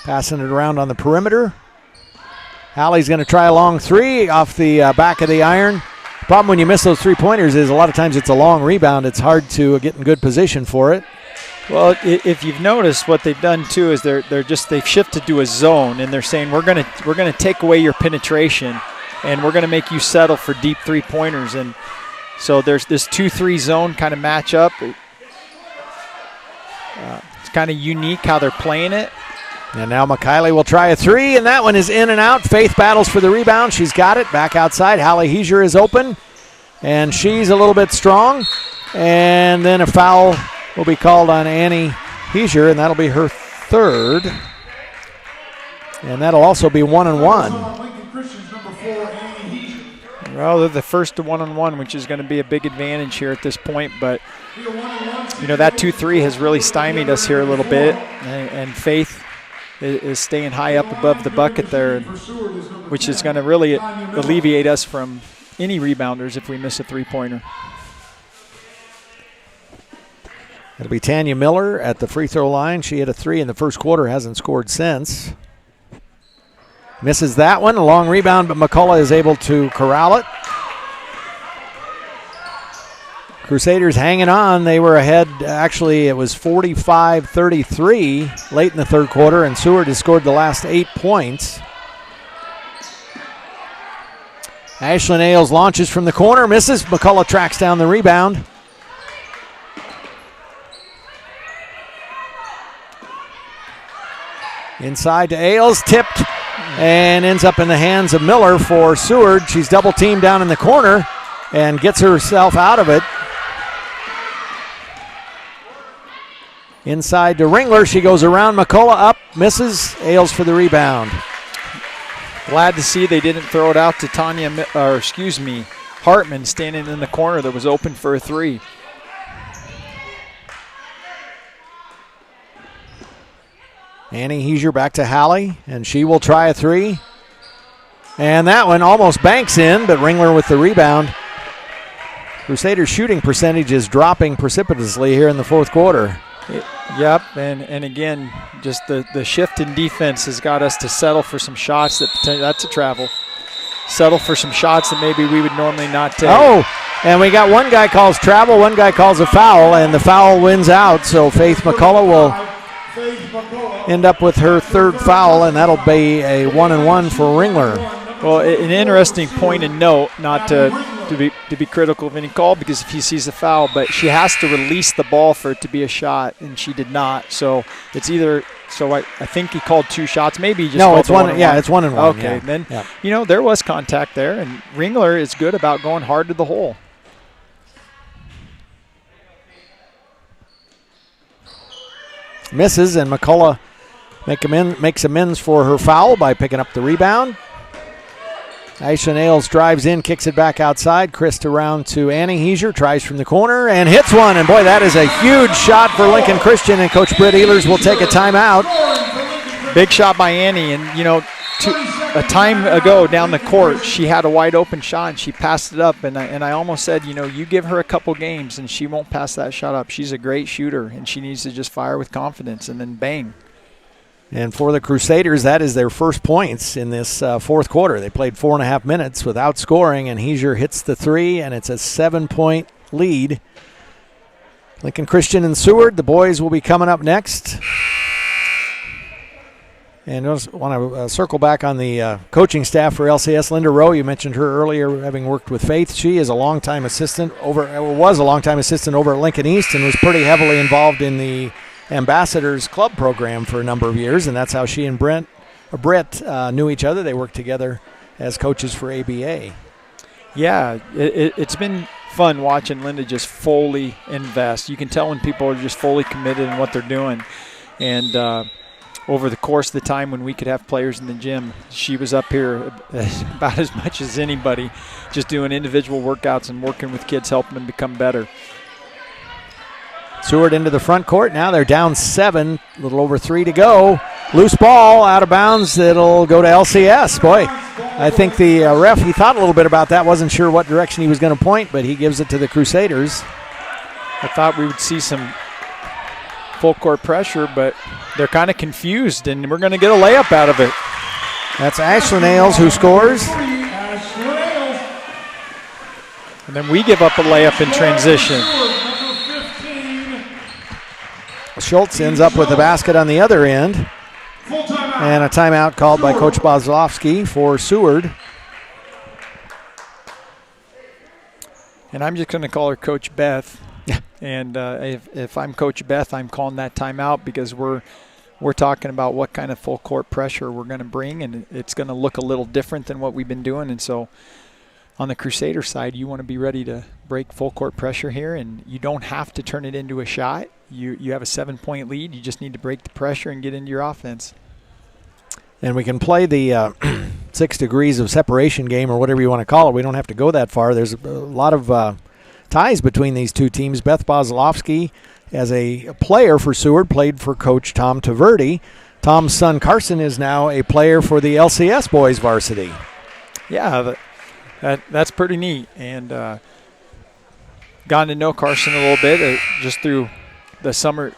Passing it around on the perimeter. Hallie's going to try a long 3 off the back of the iron. Problem when you miss those 3-pointers is a lot of times it's a long rebound. It's hard to get in good position for it. Well, if you've noticed, what they've done too is they've shifted to a zone, and they're saying we're gonna take away your penetration, and we're gonna make you settle for deep 3-pointers. And so there's this 2-3 zone kind of matchup. It's kind of unique how they're playing it. And now McKiley will try a 3, and that one is in and out. Faith battles for the rebound. She's got it. Back outside. Hallie Heiser is open, and she's a little bit strong. And then a foul will be called on Annie Heiser, and that'll be her third. And that'll also be 1-1. Well, they're the first to one-on-one, which is going to be a big advantage here at this point. But, that 2-3 has really stymied us here a little bit. And Faith is staying high up above the bucket there, which is going to really alleviate us from any rebounders if we miss a three-pointer. It'll be Tanya Miller at the free throw line. She hit a 3 in the first quarter, hasn't scored since. Misses that one, a long rebound, but McCullough is able to corral it. Crusaders hanging on. They were ahead. Actually, it was 45-33 late in the third quarter, and Seward has scored the last 8 points. Ashlyn Ailes launches from the corner, misses. McCullough tracks down the rebound. Inside to Ailes, tipped, and ends up in the hands of Miller for Seward. She's double teamed down in the corner and gets herself out of it. Inside to Ringler. She goes around McCullough, up, misses. Ailes for the rebound. Glad to see they didn't throw it out to Hartman standing in the corner that was open for a 3. Annie Heiser back to Hallie, and she will try a 3. And that one almost banks in, but Ringler with the rebound. Crusaders' shooting percentage is dropping precipitously here in the fourth quarter. Yep, and again, just the shift in defense has got us to settle for some shots that's a travel. Settle for some shots that maybe we would normally not take. Oh, and we got one guy calls travel, one guy calls a foul, and the foul wins out, so Faith McCullough will end up with her third foul, and that'll be a 1-and-1 for Ringler. Well, an interesting point and note, not to be critical of any call, because if he sees a foul, but she has to release the ball for it to be a shot, and she did not. So it's either. So I think he called 2 shots. Maybe he just called it's 1. Yeah, it's 1-and-1. Okay, yeah. then yeah. There was contact there, and Ringler is good about going hard to the hole. Misses, and McCullough makes amends for her foul by picking up the rebound. Aisha Nails drives in, kicks it back outside. Christ around to Annie Heiser, tries from the corner and hits one. And boy, that is a huge shot for Lincoln Christian, and Coach Britt Ehlers will take a timeout. Big shot by Annie, and a time ago down the court, she had a wide open shot and she passed it up, and I almost said, you give her a couple games and she won't pass that shot up. She's a great shooter, and she needs to just fire with confidence, and then bang. And for the Crusaders, that is their first points in this fourth quarter. They played 4.5 minutes without scoring, and Heiser hits the 3, and it's a 7-point lead. Lincoln Christian and Seward, the boys will be coming up next. And I just want to circle back on the coaching staff for LCS. Linda Rowe, you mentioned her earlier, having worked with Faith. She is a longtime assistant was a longtime assistant over at Lincoln East, and was pretty heavily involved in the Ambassadors Club program for a number of years, and that's how she and Britt knew each other. They worked together as coaches for ABA. Yeah, it's been fun watching Linda just fully invest. You can tell when people are just fully committed in what they're doing. And over the course of the time when we could have players in the gym, she was up here about as much as anybody, just doing individual workouts and working with kids, helping them become better. Seward into the front court. Now they're down 7, a little over 3 to go. Loose ball out of bounds. It'll go to LCS. Boy, I think the ref, he thought a little bit about that. Wasn't sure what direction he was going to point, but he gives it to the Crusaders. I thought we would see some full court pressure, but they're kind of confused, and we're going to get a layup out of it. That's Ashlyn Ailes who scores. And then we give up a layup in transition. Schultz ends up with the basket on the other end. And a timeout called by Coach Bozlovsky for Seward. And I'm just going to call her Coach Beth. And if I'm Coach Beth, I'm calling that timeout, because we're talking about what kind of full court pressure we're going to bring, and it's going to look a little different than what we've been doing. And so on the Crusader side, you want to be ready to break full court pressure here, and you don't have to turn it into a shot. You have a 7-point lead. You just need to break the pressure and get into your offense. And we can play the 6 degrees of separation game or whatever you want to call it. We don't have to go that far. There's a lot of ties between these two teams. Beth Bozlovsky, as a player for Seward, played for Coach Tom Taverdi. Tom's son Carson is now a player for the LCS boys varsity. Yeah, that's pretty neat. And gotten to know Carson a little bit just through the summer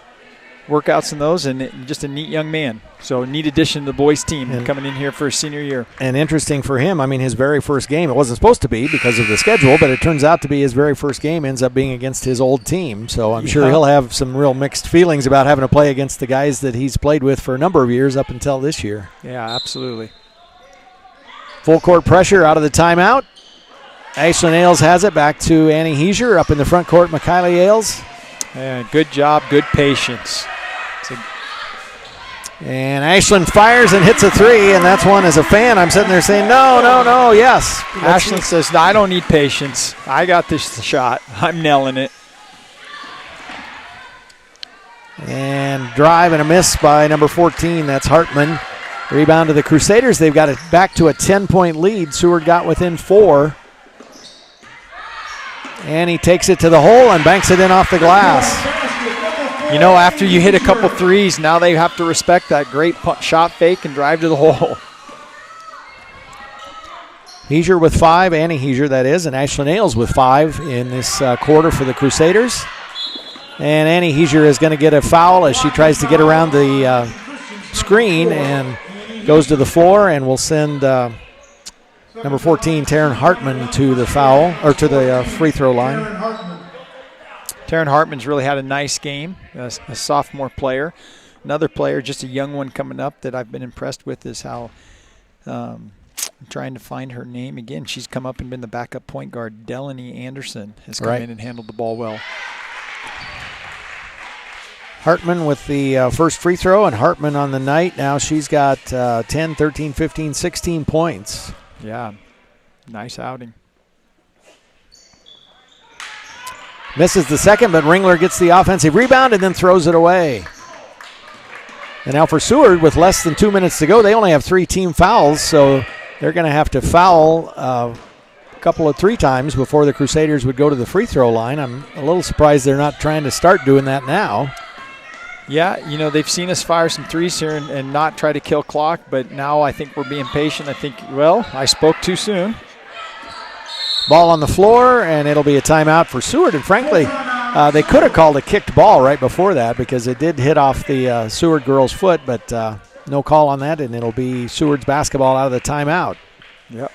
workouts and those, and just a neat young man. So neat addition to the boys team and coming in here for his senior year. And interesting for him, I mean, his very first game, it wasn't supposed to be because of the schedule, but it turns out to be his very first game ends up being against his old team. So I'm sure he'll have some real mixed feelings about having to play against the guys that he's played with for a number of years up until this year. Yeah, absolutely. Full court pressure out of the timeout. Ashlyn Ailes has it back to Annie Heiser up in the front court. Mikayla Ailes. Yeah, good job, good patience. And Ashlyn fires and hits a three, and that's one as a fan. I'm sitting there saying, no, yes. Ashlyn says, no, I don't need patience. I got this shot. I'm nailing it. And drive and a miss by number 14. That's Hartman. Rebound to the Crusaders. They've got it back to a 10-point lead. Seward got within 4. And he takes it to the hole and banks it in off the glass. You know, after you hit a couple threes, now they have to respect that great shot fake and drive to the hole. Heiser with 5, Annie Heiser that is, and Ashlyn Ailes with 5 in this quarter for the Crusaders. And Annie Heiser is going to get a foul as she tries to get around the screen and goes to the floor, and will send number 14, Taryn Hartman, to the foul, or to the free throw line. Taryn Hartman's really had a nice game, a sophomore player. Another player, just a young one coming up that I've been impressed with is how I'm trying to find her name again. She's come up and been the backup point guard. Delaney Anderson has come in and handled the ball well. Hartman with the first free throw, and Hartman on the night. Now she's got 10, 13, 15, 16 points. Yeah, nice outing. Misses the second, but Ringler gets the offensive rebound and then throws it away. And now for Seward, with less than 2 minutes to go, they only have 3 team fouls, so they're going to have to foul a couple of 3 times before the Crusaders would go to the free throw line. I'm a little surprised they're not trying to start doing that now. Yeah, you know, they've seen us fire some threes here and not try to kill clock, but now I think we're being patient. I think, well, I spoke too soon. Ball on the floor, and it'll be a timeout for Seward. And frankly, they could have called a kicked ball right before that because it did hit off the Seward girl's foot, but no call on that, and it'll be Seward's basketball out of the timeout. Yep.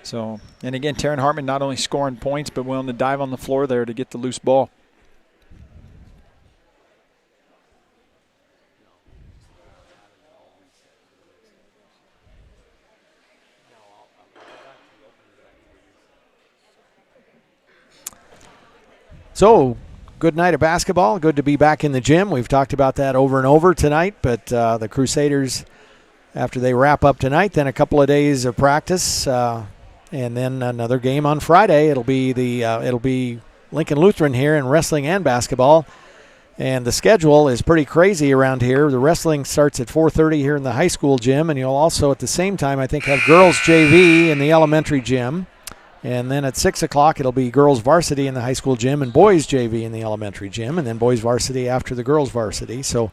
So, and again, Taryn Hartman not only scoring points, but willing to dive on the floor there to get the loose ball. So, good night of basketball. Good to be back in the gym. We've talked about that over and over tonight, but the Crusaders, after they wrap up tonight, then a couple of days of practice, and then another game on Friday. It'll be Lincoln Lutheran here in wrestling and basketball, and the schedule is pretty crazy around here. The wrestling starts at 4:30 here in the high school gym, and you'll also at the same time, I think, have girls JV in the elementary gym. And then at 6 o'clock, it'll be girls varsity in the high school gym and boys JV in the elementary gym, and then boys varsity after the girls varsity. So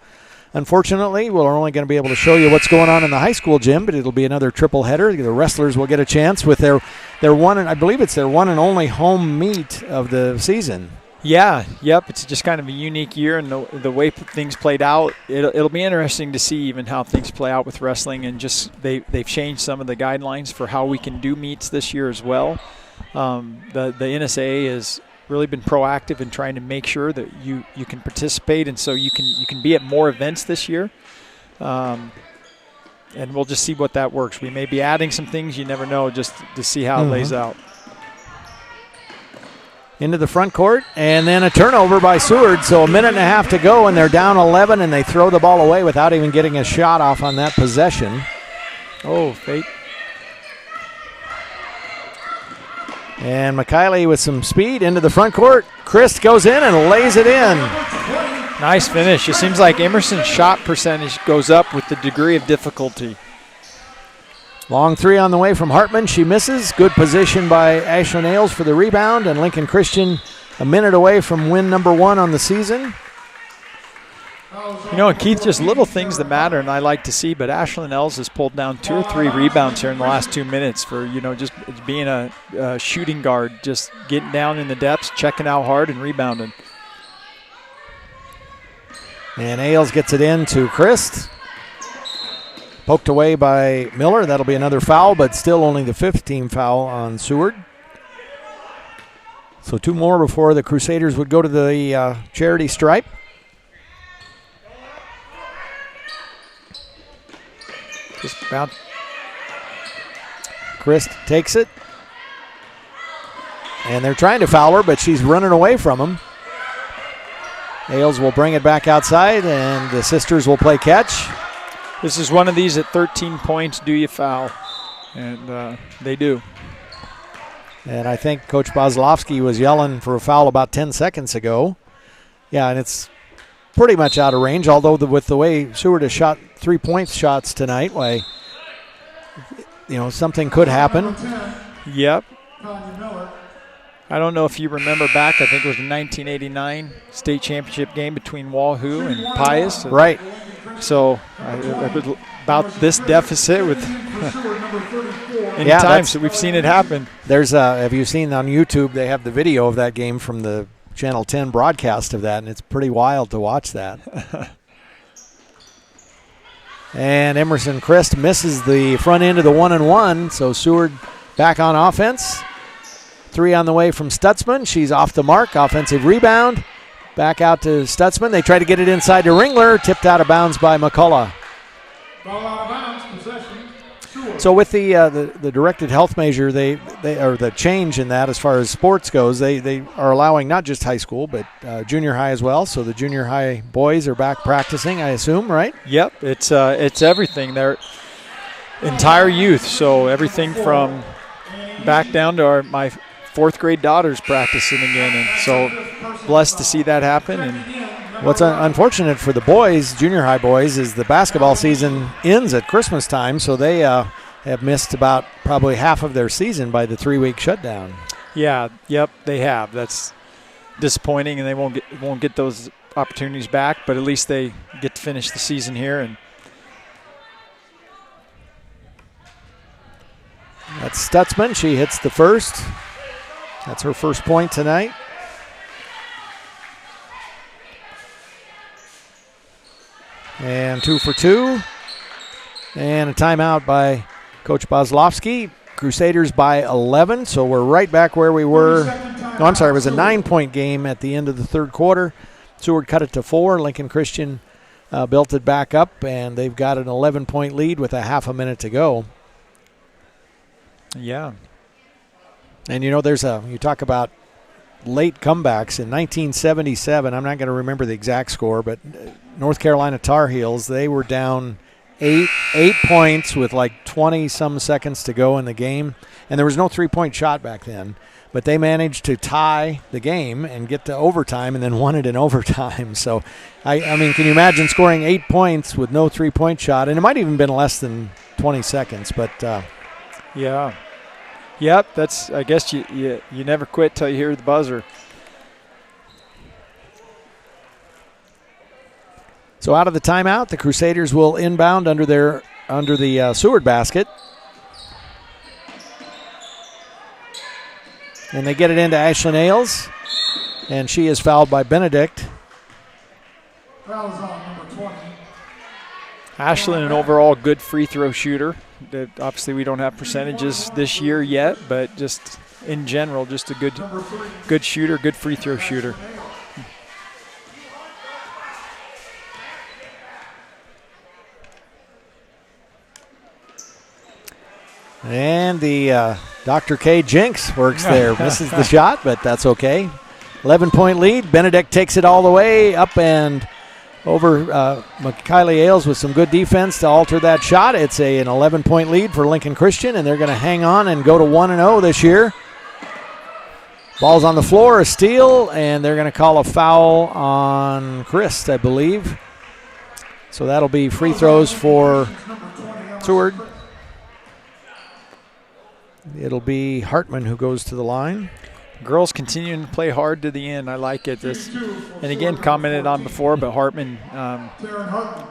unfortunately, we're only going to be able to show you what's going on in the high school gym, but it'll be another triple header. The wrestlers will get a chance with their one, and I believe it's their one and only home meet of the season. Yeah, yep. It's just kind of a unique year, and the way things played out, it'll be interesting to see even how things play out with wrestling, and just they've changed some of the guidelines for how we can do meets this year as well. The NSA has really been proactive in trying to make sure that you can participate, and so you can be at more events this year. And we'll just see what that works. We may be adding some things, you never know, just to see how it lays out. Into the front court, and then a turnover by Seward. So a minute and a half to go, and they're down 11, and they throw the ball away without even getting a shot off on that possession. Oh, fate. And McKiley with some speed into the front court. Chris goes in and lays it in. Nice finish. It seems like Emerson's shot percentage goes up with the degree of difficulty. Long three on the way from Hartman. She misses. Good position by Ashlyn Ailes for the rebound, and Lincoln Christian a minute away from win number 1 on the season. You know, and Keith, just little things that matter, and I like to see, but Ashlyn Ailes has pulled down 2 or 3 rebounds here in the last 2 minutes for, you know, just being a shooting guard, just getting down in the depths, checking out hard, and rebounding. And Ailes gets it in to Christ. Poked away by Miller. That'll be another foul, but still only the 5th team foul on Seward. So 2 more before the Crusaders would go to the charity stripe. Just about. Christ takes it. And they're trying to foul her, but she's running away from him. Ailes will bring it back outside, and the sisters will play catch. This is one of these at 13 points, do you foul? And they do. And I think Coach Bozlowski was yelling for a foul about 10 seconds ago. Yeah, and it's pretty much out of range, although with the way Seward has shot 3-point shots tonight, why, you know, something could happen. Yep. I don't know if you remember back, I think it was the 1989 state championship game between Wahoo and Pius. Right. So about this deficit with any time, so we've seen it happen. There's have you seen on YouTube, they have the video of that game from the Channel 10 broadcast of that, and it's pretty wild to watch that. And Emerson Christ misses the front end of the 1-and-1, so Seward back on offense. 3 on the way from Stutzman. She's off the mark. Offensive rebound. Back out to Stutzman. They try to get it inside to Ringler. Tipped out of bounds by McCullough. Ball out of bounds, possession. So with the directed health measure, they or the change in that as far as sports goes, they are allowing not just high school but junior high as well. So the junior high boys are back practicing, I assume, right? Yep, it's everything. Their entire youth. So everything from back down to my 4th grade daughters practicing again, and so blessed to see that happen. And what's unfortunate for the boys, junior high boys, is the basketball season ends at Christmas time, so they have missed about probably half of their season by the 3-week shutdown. Yeah, yep, they have. That's disappointing, and they won't get those opportunities back, but at least they get to finish the season here. And that's Stutzman. She hits the first. That's her first point tonight. And 2 for 2. And a timeout by Coach Bozlowski. Crusaders by 11, so we're right back where we were. No, I'm sorry, it was a 9-point game at the end of the 3rd quarter. Seward cut it to 4. Lincoln Christian built it back up, and they've got an 11-point lead with a half a minute to go. Yeah. And, you know, you talk about late comebacks. In 1977, I'm not going to remember the exact score, but North Carolina Tar Heels, they were down 8 points with like 20-some seconds to go in the game. And there was no 3-point shot back then. But they managed to tie the game and get to overtime and then won it in overtime. So, I mean, can you imagine scoring 8 points with no 3-point shot? And it might have even been less than 20 seconds. But yeah. Yep, that's. I guess you never quit till you hear the buzzer. So out of the timeout, the Crusaders will inbound under the Seward basket, and they get it into Ashlyn Ailes, and she is fouled by Benedict. Foul is on number 20. Ashlyn, an overall good free throw shooter. Obviously, we don't have percentages this year yet, but just in general, just a good shooter, good free throw shooter. And the Dr. K Jinx works there. Misses the shot, but that's okay. 11-point lead. Benedict takes it all the way up and over Kylie Ailes with some good defense to alter that shot. It's an 11-point lead for Lincoln Christian, and they're going to hang on and go to 1-0 this year. Ball's on the floor, a steal, and they're going to call a foul on Christ, I believe. So that'll be free throws for Seward. it'll be Hartman who goes to the line. Girls continuing to play hard to the end. I like it. And again, commented on before, but Hartman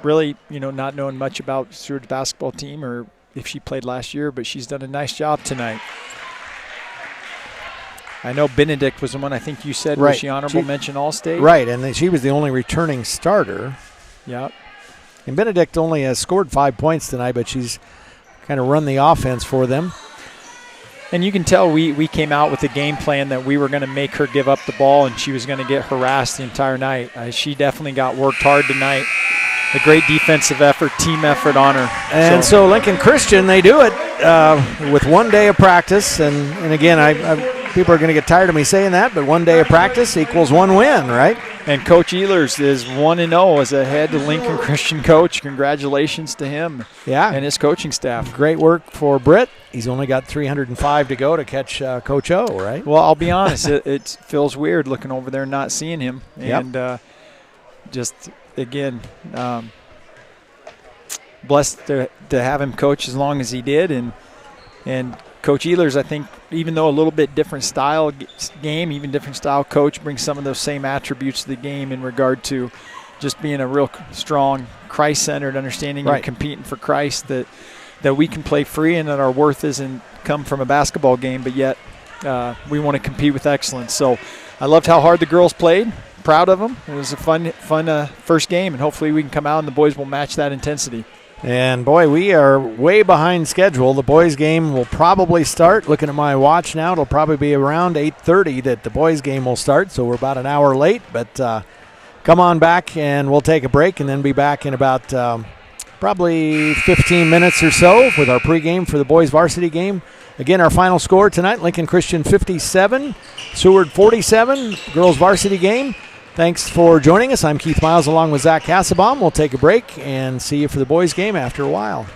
really, not knowing much about Seward's basketball team or if she played last year, but she's done a nice job tonight. I know Benedict was the one I think you said was she honorable mention All-State. Right, and she was the only returning starter. Yeah. And Benedict only has scored 5 points tonight, but she's kind of run the offense for them. And you can tell we came out with a game plan that we were going to make her give up the ball and she was going to get harassed the entire night. She definitely got worked hard tonight. A great defensive effort, team effort on her. And so Lincoln Christian, they do it with 1 day of practice. And again, people are going to get tired of me saying that, but 1 day of practice equals 1 win, right? And Coach Ehlers is 1-0 as a head Lincoln Christian coach. Congratulations to him and his coaching staff. Great work for Britt. He's only got 305 to go to catch Coach O, right? Well, I'll be honest, it feels weird looking over there and not seeing him. And just, again, blessed to have him coach as long as he did. And Coach Ehlers, I think, even though a little bit different style game, even different style coach, brings some of those same attributes to the game in regard to just being a real strong, Christ-centered understanding and competing for Christ, that we can play free and that our worth isn't come from a basketball game, but yet we want to compete with excellence. So I loved how hard the girls played. Proud of them. It was a fun first game, and hopefully we can come out and the boys will match that intensity. And, boy, we are way behind schedule. The boys' game will probably start. Looking at my watch now, it'll probably be around 8:30 that the boys' game will start, so we're about an hour late. But come on back, and we'll take a break and then be back in about probably 15 minutes or so with our pregame for the boys' varsity game. Again, our final score tonight, Lincoln Christian 57, Seward 47, girls' varsity game. Thanks for joining us. I'm Keith Miles along with Zach Hasselbaum. We'll take a break and see you for the boys' game after a while.